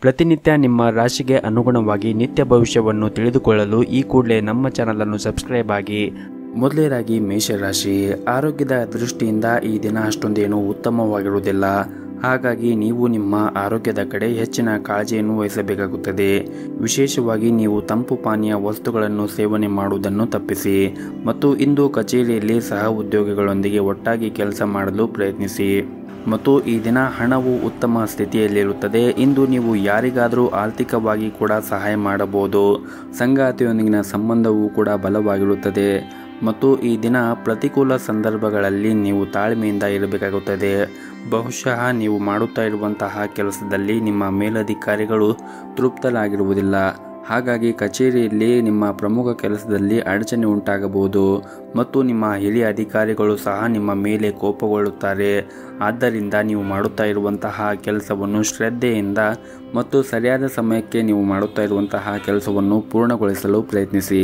ಪ್ರತಿನಿತ್ಯ ನಿಮ್ಮ ರಾಶಿಗೆ ಅನುಗುಣವಾಗಿ ನಿತ್ಯ ಭವಿಷ್ಯವನ್ನು ತಿಳಿದುಕೊಳ್ಳಲು ಈ ಕೂಡಲೇ ನಮ್ಮ ಚಾನಲನ್ನು ಸಬ್ಸ್ಕ್ರೈಬ್ ಆಗಿ. ಮೊದಲನೇದಾಗಿ ಮೇಷರಾಶಿ. ಆರೋಗ್ಯದ ದೃಷ್ಟಿಯಿಂದ ಈ ದಿನ ಅಷ್ಟೊಂದೇನು ಉತ್ತಮವಾಗಿರುವುದಿಲ್ಲ. ಹಾಗಾಗಿ ನೀವು ನಿಮ್ಮ ಆರೋಗ್ಯದ ಕಡೆ ಹೆಚ್ಚಿನ ಕಾಳಜಿಯನ್ನು ವಹಿಸಬೇಕಾಗುತ್ತದೆ. ವಿಶೇಷವಾಗಿ ನೀವು ತಂಪು ಪಾನೀಯ ವಸ್ತುಗಳನ್ನು ಸೇವನೆ ಮಾಡುವುದನ್ನು ತಪ್ಪಿಸಿ ಮತ್ತು ಇಂದು ಕಚೇರಿಯಲ್ಲಿ ಸಹ ಉದ್ಯೋಗಿಗಳೊಂದಿಗೆ ಒಟ್ಟಾಗಿ ಕೆಲಸ ಮಾಡಲು ಪ್ರಯತ್ನಿಸಿ ಮತ್ತು ಈ ದಿನ ಹಣವು ಉತ್ತಮ ಸ್ಥಿತಿಯಲ್ಲಿರುತ್ತದೆ. ಇಂದು ನೀವು ಯಾರಿಗಾದರೂ ಆರ್ಥಿಕವಾಗಿ ಕೂಡ ಸಹಾಯ ಮಾಡಬಹುದು. ಸಂಗಾತಿಯೊಂದಿಗಿನ ಸಂಬಂಧವೂ ಕೂಡ ಬಲವಾಗಿರುತ್ತದೆ ಮತ್ತು ಈ ದಿನ ಪ್ರತಿಕೂಲ ಸಂದರ್ಭಗಳಲ್ಲಿ ನೀವು ತಾಳ್ಮೆಯಿಂದ ಇರಬೇಕಾಗುತ್ತದೆ. ಬಹುಶಃ ನೀವು ಮಾಡುತ್ತಾ ಇರುವಂತಹ ಕೆಲಸದಲ್ಲಿ ನಿಮ್ಮ ಮೇಲಧಿಕಾರಿಗಳು ತೃಪ್ತರಾಗಿರುವುದಿಲ್ಲ. ಹಾಗಾಗಿ ಕಚೇರಿಯಲ್ಲಿ ನಿಮ್ಮ ಪ್ರಮುಖ ಕೆಲಸದಲ್ಲಿ ಅಡಚಣೆ ಉಂಟಾಗಬಹುದು ಮತ್ತು ನಿಮ್ಮ ಹಿರಿಯ ಅಧಿಕಾರಿಗಳು ಸಹ ನಿಮ್ಮ ಮೇಲೆ ಕೋಪಗೊಳ್ಳುತ್ತಾರೆ. ಆದ್ದರಿಂದ ನೀವು ಮಾಡುತ್ತಾ ಇರುವಂತಹ ಕೆಲಸವನ್ನು ಶ್ರದ್ಧೆಯಿಂದ ಮತ್ತು ಸರಿಯಾದ ಸಮಯಕ್ಕೆ ನೀವು ಮಾಡುತ್ತಾ ಇರುವಂತಹ ಕೆಲಸವನ್ನು ಪೂರ್ಣಗೊಳಿಸಲು ಪ್ರಯತ್ನಿಸಿ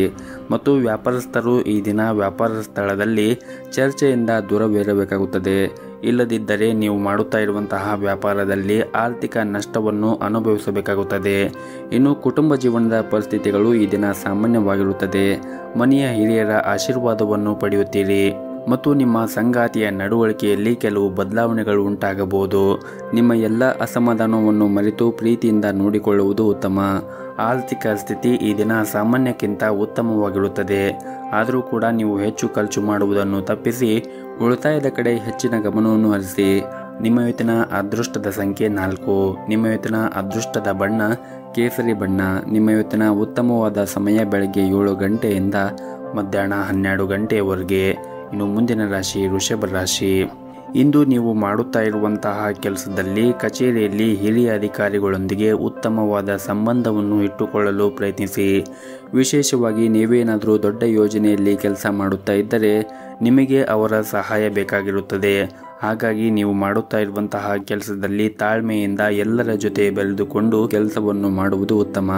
ಮತ್ತು ವ್ಯಾಪಾರಸ್ಥರು ಈ ದಿನ ವ್ಯಾಪಾರ ಸ್ಥಳದಲ್ಲಿ ಚರ್ಚೆಯಿಂದ ದೂರವಿರಬೇಕಾಗುತ್ತದೆ. ಇಲ್ಲದಿದ್ದರೆ ನೀವು ಮಾಡುತ್ತಾ ಇರುವಂತಹ ವ್ಯಾಪಾರದಲ್ಲಿ ಆರ್ಥಿಕ ನಷ್ಟವನ್ನು ಅನುಭವಿಸಬೇಕಾಗುತ್ತದೆ. ಇನ್ನು ಕುಟುಂಬ ಜೀವನದ ಪರಿಸ್ಥಿತಿಗಳು ಈ ದಿನ ಸಾಮಾನ್ಯವಾಗಿರುತ್ತದೆ. ಮನೆಯ ಹಿರಿಯರ ಆಶೀರ್ವಾದವನ್ನು ಪಡೆಯುತ್ತೀರಿ ಮತ್ತು ನಿಮ್ಮ ಸಂಗಾತಿಯ ನಡವಳಿಕೆಯಲ್ಲಿ ಕೆಲವು ಬದಲಾವಣೆಗಳು ಉಂಟಾಗಬಹುದು. ನಿಮ್ಮ ಎಲ್ಲ ಅಸಮಾಧಾನವನ್ನು ಮರೆತು ಪ್ರೀತಿಯಿಂದ ನೋಡಿಕೊಳ್ಳುವುದು ಉತ್ತಮ. ಆರ್ಥಿಕ ಸ್ಥಿತಿ ಈ ದಿನ ಸಾಮಾನ್ಯಕ್ಕಿಂತ ಉತ್ತಮವಾಗಿರುತ್ತದೆ. ಆದರೂ ಕೂಡ ನೀವು ಹೆಚ್ಚು ಖರ್ಚು ಮಾಡುವುದನ್ನು ತಪ್ಪಿಸಿ ಉಳಿತಾಯದ ಕಡೆ ಹೆಚ್ಚಿನ ಗಮನವನ್ನು ಹರಿಸಿ. ನಿಮ್ಮ ಇವತ್ತಿನ ಅದೃಷ್ಟದ ಸಂಖ್ಯೆ 4. ನಿಮ್ಮ ಇವತ್ತಿನ ಅದೃಷ್ಟದ ಬಣ್ಣ ಕೇಸರಿ ಬಣ್ಣ. ನಿಮ್ಮ ಇವತ್ತಿನ ಉತ್ತಮವಾದ ಸಮಯ ಬೆಳಗ್ಗೆ 7 ಗಂಟೆಯಿಂದ ಮಧ್ಯಾಹ್ನ 12 ಗಂಟೆಯವರೆಗೆ. ಇನ್ನು ಮುಂದಿನ ರಾಶಿ ವೃಷಭ ರಾಶಿ. ಇಂದು ನೀವು ಮಾಡುತ್ತಾ ಇರುವಂತಹ ಕೆಲಸದಲ್ಲಿ ಕಚೇರಿಯಲ್ಲಿ ಹಿರಿಯ ಅಧಿಕಾರಿಗಳೊಂದಿಗೆ ಉತ್ತಮವಾದ ಸಂಬಂಧವನ್ನು ಇಟ್ಟುಕೊಳ್ಳಲು ಪ್ರಯತ್ನಿಸಿ. ವಿಶೇಷವಾಗಿ ನೀವೇನಾದರೂ ದೊಡ್ಡ ಯೋಜನೆಯಲ್ಲಿ ಕೆಲಸ ಮಾಡುತ್ತಾ ಇದ್ದರೆ ನಿಮಗೆ ಅವರ ಸಹಾಯ ಬೇಕಾಗಿರುತ್ತದೆ. ಹಾಗಾಗಿ ನೀವು ಮಾಡುತ್ತಾ ಇರುವಂತಹ ಕೆಲಸದಲ್ಲಿ ತಾಳ್ಮೆಯಿಂದ ಎಲ್ಲರ ಜೊತೆ ಬೆರೆದುಕೊಂಡು ಕೆಲಸವನ್ನು ಮಾಡುವುದು ಉತ್ತಮ.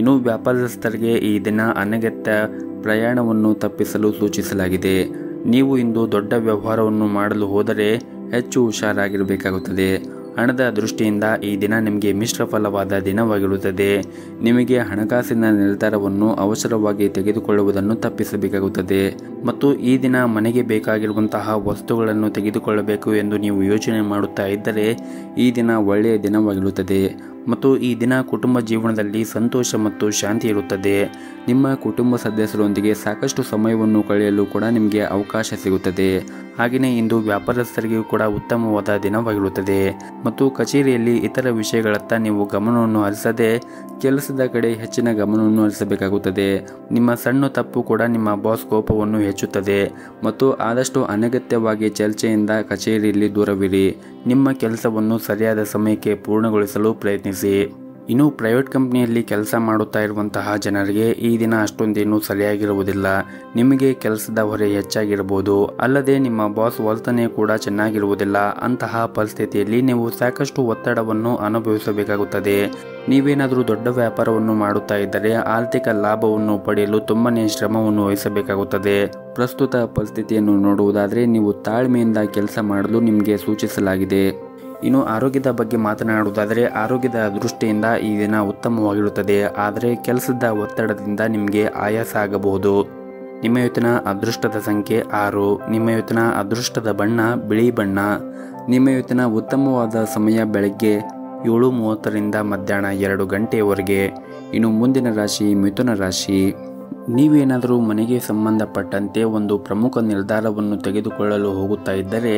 ಇನ್ನು ವ್ಯಾಪಾರಸ್ಥರಿಗೆ ಈ ದಿನ ಅನಗತ್ಯ ಪ್ರಯಾಣವನ್ನು ತಪ್ಪಿಸಲು ಸೂಚಿಸಲಾಗಿದೆ. ನೀವು ಇಂದು ದೊಡ್ಡ ವ್ಯವಹಾರವನ್ನು ಮಾಡಲು ಹೋದರೆ ಹೆಚ್ಚು ಹುಷಾರಾಗಿರಬೇಕಾಗುತ್ತದೆ. ಹಣದ ದೃಷ್ಟಿಯಿಂದ ಈ ದಿನ ನಿಮಗೆ ಮಿಶ್ರ ಫಲವಾದ ದಿನವಾಗಿರುತ್ತದೆ. ನಿಮಗೆ ಹಣಕಾಸಿನ ನಿರ್ಧಾರವನ್ನು ಅವಸರವಾಗಿ ತೆಗೆದುಕೊಳ್ಳುವುದನ್ನು ತಪ್ಪಿಸಬೇಕಾಗುತ್ತದೆ ಮತ್ತು ಈ ದಿನ ಮನೆಗೆ ಬೇಕಾಗಿರುವಂತಹ ವಸ್ತುಗಳನ್ನು ತೆಗೆದುಕೊಳ್ಳಬೇಕು ಎಂದು ನೀವು ಯೋಚನೆ ಮಾಡುತ್ತಾ ಇದ್ದರೆ ಈ ದಿನ ಒಳ್ಳೆಯ ದಿನವಾಗಿರುತ್ತದೆ ಮತ್ತು ಈ ದಿನ ಕುಟುಂಬ ಜೀವನದಲ್ಲಿ ಸಂತೋಷ ಮತ್ತು ಶಾಂತಿ ಇರುತ್ತದೆ. ನಿಮ್ಮ ಕುಟುಂಬ ಸದಸ್ಯರೊಂದಿಗೆ ಸಾಕಷ್ಟು ಸಮಯವನ್ನು ಕಳೆಯಲು ಕೂಡ ನಿಮಗೆ ಅವಕಾಶ ಸಿಗುತ್ತದೆ. ಹಾಗೆಯೇ ಇಂದು ವ್ಯಾಪಾರಸ್ಥರಿಗೂ ಕೂಡ ಉತ್ತಮವಾದ ದಿನವಾಗಿರುತ್ತದೆ ಮತ್ತು ಕಚೇರಿಯಲ್ಲಿ ಇತರ ವಿಷಯಗಳತ್ತ ನೀವು ಗಮನವನ್ನು ಹರಿಸದೆ ಕೆಲಸದ ಕಡೆ ಹೆಚ್ಚಿನ ಗಮನವನ್ನು ಹರಿಸಬೇಕಾಗುತ್ತದೆ. ನಿಮ್ಮ ಸಣ್ಣ ತಪ್ಪು ಕೂಡ ನಿಮ್ಮ ಬಾಸ್ ಕೋಪವನ್ನು ಹೆಚ್ಚುತ್ತದೆ ಮತ್ತು ಆದಷ್ಟು ಅನಗತ್ಯವಾಗಿ ಚರ್ಚೆಯಿಂದ ಕಚೇರಿಯಲ್ಲಿ ದೂರವಿರಿ. ನಿಮ್ಮ ಕೆಲಸವನ್ನು ಸರಿಯಾದ ಸಮಯಕ್ಕೆ ಪೂರ್ಣಗೊಳಿಸಲು ಪ್ರಯತ್ನಿಸಿ. ಇನ್ನು ಪ್ರೈವೇಟ್ ಕಂಪ್ನಿಯಲ್ಲಿ ಕೆಲಸ ಮಾಡುತ್ತಾ ಇರುವಂತಹ ಜನರಿಗೆ ಈ ದಿನ ಅಷ್ಟೊಂದೇನು ಸರಿಯಾಗಿರುವುದಿಲ್ಲ. ನಿಮಗೆ ಕೆಲಸದ ಹೊರೆ ಹೆಚ್ಚಾಗಿರಬಹುದು. ಅಲ್ಲದೆ ನಿಮ್ಮ ಬಾಸ್ ವರ್ತನೆ ಕೂಡ ಚೆನ್ನಾಗಿರುವುದಿಲ್ಲ. ಅಂತಹ ಪರಿಸ್ಥಿತಿಯಲ್ಲಿ ನೀವು ಸಾಕಷ್ಟು ಒತ್ತಡವನ್ನು ಅನುಭವಿಸಬೇಕಾಗುತ್ತದೆ. ನೀವೇನಾದರೂ ದೊಡ್ಡ ವ್ಯಾಪಾರವನ್ನು ಮಾಡುತ್ತಾ ಇದ್ದರೆ ಆರ್ಥಿಕ ಲಾಭವನ್ನು ಪಡೆಯಲು ತುಂಬಾನೇ ಶ್ರಮವನ್ನು ವಹಿಸಬೇಕಾಗುತ್ತದೆ. ಪ್ರಸ್ತುತ ಪರಿಸ್ಥಿತಿಯನ್ನು ನೋಡುವುದಾದರೆ ನೀವು ತಾಳ್ಮೆಯಿಂದ ಕೆಲಸ ಮಾಡಲು ನಿಮಗೆ ಸೂಚಿಸಲಾಗಿದೆ. ಇನ್ನು ಆರೋಗ್ಯದ ಬಗ್ಗೆ ಮಾತನಾಡುವುದಾದರೆ ಆರೋಗ್ಯದ ದೃಷ್ಟಿಯಿಂದ ಈ ದಿನ ಉತ್ತಮವಾಗಿರುತ್ತದೆ. ಆದರೆ ಕೆಲಸದ ಒತ್ತಡದಿಂದ ನಿಮಗೆ ಆಯಾಸ ಆಗಬಹುದು. ನಿಮ್ಮ ಇವತ್ತಿನ ಅದೃಷ್ಟದ ಸಂಖ್ಯೆ 6. ನಿಮ್ಮ ಇವತ್ತಿನ ಅದೃಷ್ಟದ ಬಣ್ಣ ಬಿಳಿ ಬಣ್ಣ. ನಿಮ್ಮ ಇವತ್ತಿನ ಉತ್ತಮವಾದ ಸಮಯ ಬೆಳಗ್ಗೆ 7:30ರಿಂದ ಮಧ್ಯಾಹ್ನ 2 ಗಂಟೆಯವರೆಗೆ. ಇನ್ನು ಮುಂದಿನ ರಾಶಿ ಮಿಥುನ ರಾಶಿ. ನೀವೇನಾದರೂ ಮನೆಗೆ ಸಂಬಂಧಪಟ್ಟಂತೆ ಒಂದು ಪ್ರಮುಖ ನಿರ್ಧಾರವನ್ನು ತೆಗೆದುಕೊಳ್ಳಲು ಹೋಗುತ್ತಾ ಇದ್ದರೆ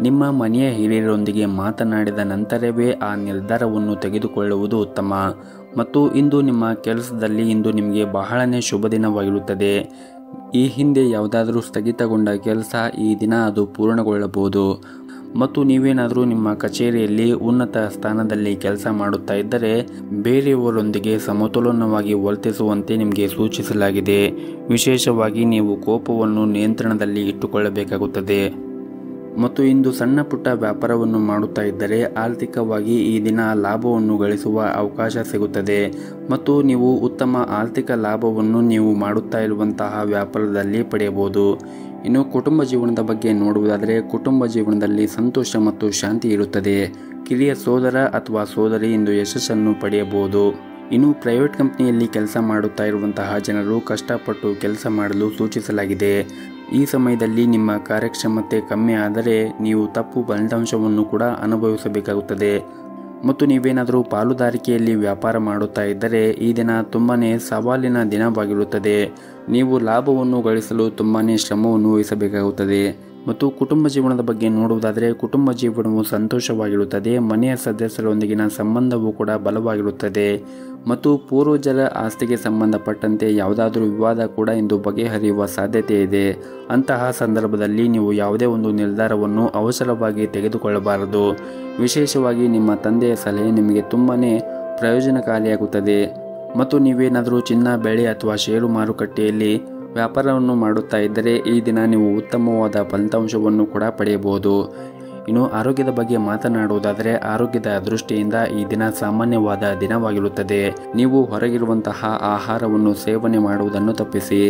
ನಿಮ್ಮ ಮನೆಯ ಹಿರಿಯರೊಂದಿಗೆ ಮಾತನಾಡಿದ ನಂತರವೇ ಆ ನಿರ್ಧಾರವನ್ನು ತೆಗೆದುಕೊಳ್ಳುವುದು ಉತ್ತಮ ಮತ್ತು ಇಂದು ನಿಮ್ಮ ಕೆಲಸದಲ್ಲಿ ಇಂದು ನಿಮಗೆ ಬಹಳನೇ ಶುಭ ದಿನವಾಗಿರುತ್ತದೆ. ಈ ಹಿಂದೆ ಯಾವುದಾದರೂ ಸ್ಥಗಿತಗೊಂಡ ಕೆಲಸ ಈ ದಿನ ಅದು ಪೂರ್ಣಗೊಳ್ಳಬಹುದು ಮತ್ತು ನೀವೇನಾದರೂ ನಿಮ್ಮ ಕಚೇರಿಯಲ್ಲಿ ಉನ್ನತ ಸ್ಥಾನದಲ್ಲಿ ಕೆಲಸ ಮಾಡುತ್ತಾ ಇದ್ದರೆ ಬೇರೆಯವರೊಂದಿಗೆ ಸಮತೋಲನವಾಗಿ ವರ್ತಿಸುವಂತೆ ನಿಮಗೆ ಸೂಚಿಸಲಾಗಿದೆ. ವಿಶೇಷವಾಗಿ ನೀವು ಕೋಪವನ್ನು ನಿಯಂತ್ರಣದಲ್ಲಿ ಇಟ್ಟುಕೊಳ್ಳಬೇಕಾಗುತ್ತದೆ ಮತ್ತು ಇಂದು ಸಣ್ಣ ಪುಟ್ಟ ವ್ಯಾಪಾರವನ್ನು ಮಾಡುತ್ತಾ ಇದ್ದರೆ ಆರ್ಥಿಕವಾಗಿ ಈ ದಿನ ಲಾಭವನ್ನು ಗಳಿಸುವ ಅವಕಾಶ ಸಿಗುತ್ತದೆ ಮತ್ತು ನೀವು ಉತ್ತಮ ಆರ್ಥಿಕ ಲಾಭವನ್ನು ನೀವು ಮಾಡುತ್ತಾ ಇರುವಂತಹ ವ್ಯಾಪಾರದಲ್ಲಿ ಪಡೆಯಬಹುದು. ಇನ್ನು ಕುಟುಂಬ ಜೀವನದ ಬಗ್ಗೆ ನೋಡುವುದಾದರೆ ಕುಟುಂಬ ಜೀವನದಲ್ಲಿ ಸಂತೋಷ ಮತ್ತು ಶಾಂತಿ ಇರುತ್ತದೆ. ಕಿರಿಯ ಸೋದರ ಅಥವಾ ಸೋದರಿ ಇಂದು ಯಶಸ್ಸನ್ನು ಪಡೆಯಬಹುದು. ಇನ್ನು ಪ್ರೈವೇಟ್ ಕಂಪನಿಯಲ್ಲಿ ಕೆಲಸ ಮಾಡುತ್ತಾ ಇರುವಂತಹ ಜನರು ಕಷ್ಟಪಟ್ಟು ಕೆಲಸ ಮಾಡಲು ಸೂಚಿಸಲಾಗಿದೆ. ಈ ಸಮಯದಲ್ಲಿ ನಿಮ್ಮ ಕಾರ್ಯಕ್ಷಮತೆ ಕಮ್ಮಿ ಆದರೆ ನೀವು ತಪ್ಪು ಫಲಿತಾಂಶವನ್ನು ಕೂಡ ಅನುಭವಿಸಬೇಕಾಗುತ್ತದೆ. ಮತ್ತು ನೀವೇನಾದರೂ ಪಾಲುದಾರಿಕೆಯಲ್ಲಿ ವ್ಯಾಪಾರ ಮಾಡುತ್ತಾ ಇದ್ದರೆ ಈ ದಿನ ತುಂಬಾ ಸವಾಲಿನ ದಿನವಾಗಿರುತ್ತದೆ. ನೀವು ಲಾಭವನ್ನು ಗಳಿಸಲು ತುಂಬಾ ಶ್ರಮವನ್ನು ವಹಿಸಬೇಕಾಗುತ್ತದೆ. ಮತ್ತು ಕುಟುಂಬ ಜೀವನದ ಬಗ್ಗೆ ನೋಡುವುದಾದರೆ ಕುಟುಂಬ ಜೀವನವು ಸಂತೋಷವಾಗಿರುತ್ತದೆ. ಮನೆಯ ಸದಸ್ಯರೊಂದಿಗಿನ ಸಂಬಂಧವೂ ಕೂಡ ಬಲವಾಗಿರುತ್ತದೆ. ಮತ್ತು ಪೂರ್ವಜರ ಆಸ್ತಿಗೆ ಸಂಬಂಧಪಟ್ಟಂತೆ ಯಾವುದಾದ್ರೂ ವಿವಾದ ಕೂಡ ಇಂದು ಬಗೆಹರಿಯುವ ಸಾಧ್ಯತೆ ಇದೆ. ಅಂತಹ ಸಂದರ್ಭದಲ್ಲಿ ನೀವು ಯಾವುದೇ ಒಂದು ನಿರ್ಧಾರವನ್ನು ಅವಸರವಾಗಿ ತೆಗೆದುಕೊಳ್ಳಬಾರದು. ವಿಶೇಷವಾಗಿ ನಿಮ್ಮ ತಂದೆಯ ಸಲಹೆ ನಿಮಗೆ ತುಂಬಾ ಪ್ರಯೋಜನಕಾರಿಯಾಗುತ್ತದೆ. ಮತ್ತು ನೀವೇನಾದರೂ ಚಿನ್ನ, ಬೆಳೆ ಅಥವಾ ಷೇರು ಮಾರುಕಟ್ಟೆಯಲ್ಲಿ ವ್ಯಾಪಾರವನ್ನು ಮಾಡುತ್ತಾ ಇದ್ದರೆ ಈ ದಿನ ನೀವು ಉತ್ತಮವಾದ ಫಲಿತಾಂಶವನ್ನು ಕೂಡ ಪಡೆಯಬಹುದು. ಇನ್ನು ಆರೋಗ್ಯದ ಬಗ್ಗೆ ಮಾತನಾಡುವುದಾದರೆ ಆರೋಗ್ಯದ ದೃಷ್ಟಿಯಿಂದ ಈ ದಿನ ಸಾಮಾನ್ಯವಾದ ದಿನವಾಗಿರುತ್ತದೆ. ನೀವು ಹೊರಗಿರುವಂತಹ ಆಹಾರವನ್ನು ಸೇವನೆ ಮಾಡುವುದನ್ನು ತಪ್ಪಿಸಿ.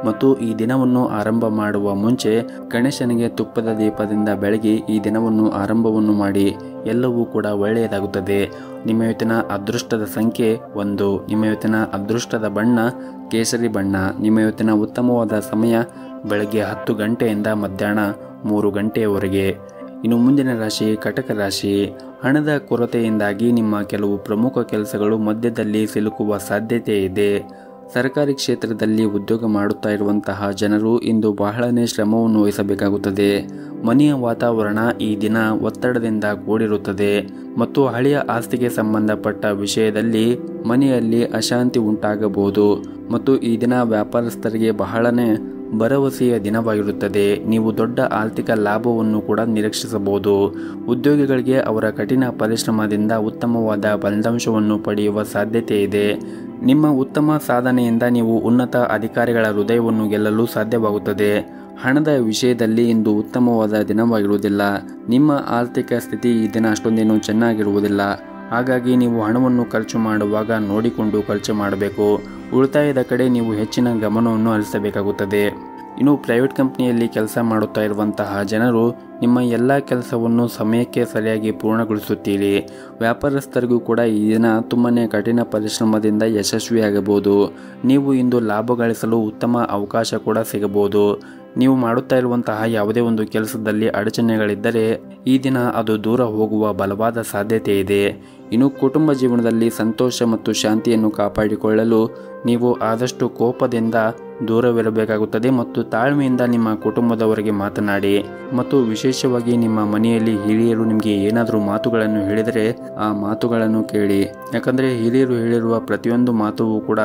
ಮತ್ತು ಈ ದಿನವನ್ನು ಆರಂಭ ಮಾಡುವ ಮುಂಚೆ ಗಣೇಶನಿಗೆ ತುಪ್ಪದ ದೀಪದಿಂದ ಬೆಳಗಿ ಈ ದಿನವನ್ನು ಆರಂಭವನ್ನು ಮಾಡಿ. ಎಲ್ಲವೂ ಕೂಡ ಒಳ್ಳೆಯದಾಗುತ್ತದೆ. ನಿಮ್ಮ ಇವತ್ತಿನ ಅದೃಷ್ಟದ ಸಂಖ್ಯೆ 1. ನಿಮ್ಮ ಇವತ್ತಿನ ಅದೃಷ್ಟದ ಬಣ್ಣ ಕೇಸರಿ ಬಣ್ಣ. ನಿಮ್ಮ ಇವತ್ತಿನ ಉತ್ತಮವಾದ ಸಮಯ ಬೆಳಗ್ಗೆ 10 ಗಂಟೆಯಿಂದ ಮಧ್ಯಾಹ್ನ 3 ಗಂಟೆಯವರೆಗೆ. ಇನ್ನು ಮುಂದಿನ ರಾಶಿ ಕಟಕ ರಾಶಿ. ಹಣದ ಕೊರತೆಯಿಂದಾಗಿ ನಿಮ್ಮ ಕೆಲವು ಪ್ರಮುಖ ಕೆಲಸಗಳು ಮಧ್ಯದಲ್ಲಿ ಸಿಲುಕುವ ಸಾಧ್ಯತೆ ಇದೆ. ಸರ್ಕಾರಿ ಕ್ಷೇತ್ರದಲ್ಲಿ ಉದ್ಯೋಗ ಮಾಡುತ್ತಾ ಇರುವಂತಹ ಜನರು ಇಂದು ಬಹಳನೇ ಶ್ರಮವನ್ನು ವಹಿಸಬೇಕಾಗುತ್ತದೆ. ಮನೆಯ ವಾತಾವರಣ ಈ ದಿನ ಒತ್ತಡದಿಂದ ಕೂಡಿರುತ್ತದೆ. ಮತ್ತು ಹಳೆಯ ಆಸ್ತಿಗೆ ಸಂಬಂಧಪಟ್ಟ ವಿಷಯದಲ್ಲಿ ಮನೆಯಲ್ಲಿ ಅಶಾಂತಿ ಉಂಟಾಗಬಹುದು. ಮತ್ತು ಈ ದಿನ ವ್ಯಾಪಾರಸ್ಥರಿಗೆ ಬಹಳನೇ ಭರವಸೆಯ ದಿನವಾಗಿರುತ್ತದೆ. ನೀವು ದೊಡ್ಡ ಆರ್ಥಿಕ ಲಾಭವನ್ನು ಕೂಡ ನಿರೀಕ್ಷಿಸಬಹುದು. ಉದ್ಯೋಗಿಗಳಿಗೆ ಅವರ ಕಠಿಣ ಪರಿಶ್ರಮದಿಂದ ಉತ್ತಮವಾದ ಫಲಿತಾಂಶವನ್ನು ಪಡೆಯುವ ಸಾಧ್ಯತೆ ಇದೆ. ನಿಮ್ಮ ಉತ್ತಮ ಸಾಧನೆಯಿಂದ ನೀವು ಉನ್ನತ ಅಧಿಕಾರಿಗಳ ಹೃದಯವನ್ನು ಗೆಲ್ಲಲು ಸಾಧ್ಯವಾಗುತ್ತದೆ. ಹಣದ ವಿಷಯದಲ್ಲಿ ಇಂದು ಉತ್ತಮವಾದ ದಿನವಾಗಿರುವುದಿಲ್ಲ. ನಿಮ್ಮ ಆರ್ಥಿಕ ಸ್ಥಿತಿ ಈ ದಿನ ಅಷ್ಟೊಂದೇನು ಚೆನ್ನಾಗಿರುವುದಿಲ್ಲ. ಹಾಗಾಗಿ ನೀವು ಹಣವನ್ನು ಖರ್ಚು ಮಾಡುವಾಗ ನೋಡಿಕೊಂಡು ಖರ್ಚು ಮಾಡಬೇಕು. ಉಳಿತಾಯದ ಕಡೆ ನೀವು ಹೆಚ್ಚಿನ ಗಮನವನ್ನು ಹರಿಸಬೇಕಾಗುತ್ತದೆ. ಇನ್ನು ಪ್ರೈವೇಟ್ ಕಂಪನಿಯಲ್ಲಿ ಕೆಲಸ ಮಾಡುತ್ತಾ ಇರುವಂತಹ ಜನರು ನಿಮ್ಮ ಎಲ್ಲ ಕೆಲಸವನ್ನು ಸಮಯಕ್ಕೆ ಸರಿಯಾಗಿ ಪೂರ್ಣಗೊಳಿಸುತ್ತೀರಿ. ವ್ಯಾಪಾರಸ್ಥರಿಗೂ ಕೂಡ ಈ ದಿನ ತುಂಬಾ ಕಠಿಣ ಪರಿಶ್ರಮದಿಂದ ಯಶಸ್ವಿಯಾಗಬಹುದು. ನೀವು ಇಂದು ಲಾಭ ಗಳಿಸಲು ಉತ್ತಮ ಅವಕಾಶ ಕೂಡ ಸಿಗಬಹುದು. ನೀವು ಮಾಡುತ್ತಾ ಇರುವಂತಹ ಯಾವುದೇ ಒಂದು ಕೆಲಸದಲ್ಲಿ ಅಡಚಣೆಗಳಿದ್ದರೆ ಈ ದಿನ ಅದು ದೂರ ಹೋಗುವ ಬಲವಾದ ಸಾಧ್ಯತೆ ಇದೆ. ಇನ್ನು ಕುಟುಂಬ ಜೀವನದಲ್ಲಿ ಸಂತೋಷ ಮತ್ತು ಶಾಂತಿಯನ್ನು ಕಾಪಾಡಿಕೊಳ್ಳಲು ನೀವು ಆದಷ್ಟು ಕೋಪದಿಂದ ದೂರವಿರಬೇಕಾಗುತ್ತದೆ. ಮತ್ತು ತಾಳ್ಮೆಯಿಂದ ನಿಮ್ಮ ಕುಟುಂಬದವರಿಗೆ ಮಾತನಾಡಿ. ಮತ್ತು ವಿಶೇಷವಾಗಿ ನಿಮ್ಮ ಮನೆಯಲ್ಲಿ ಹಿರಿಯರು ನಿಮಗೆ ಏನಾದರೂ ಮಾತುಗಳನ್ನು ಹೇಳಿದರೆ ಆ ಮಾತುಗಳನ್ನು ಕೇಳಿ. ಯಾಕಂದರೆ ಹಿರಿಯರು ಹೇಳಿರುವ ಪ್ರತಿಯೊಂದು ಮಾತು ಕೂಡ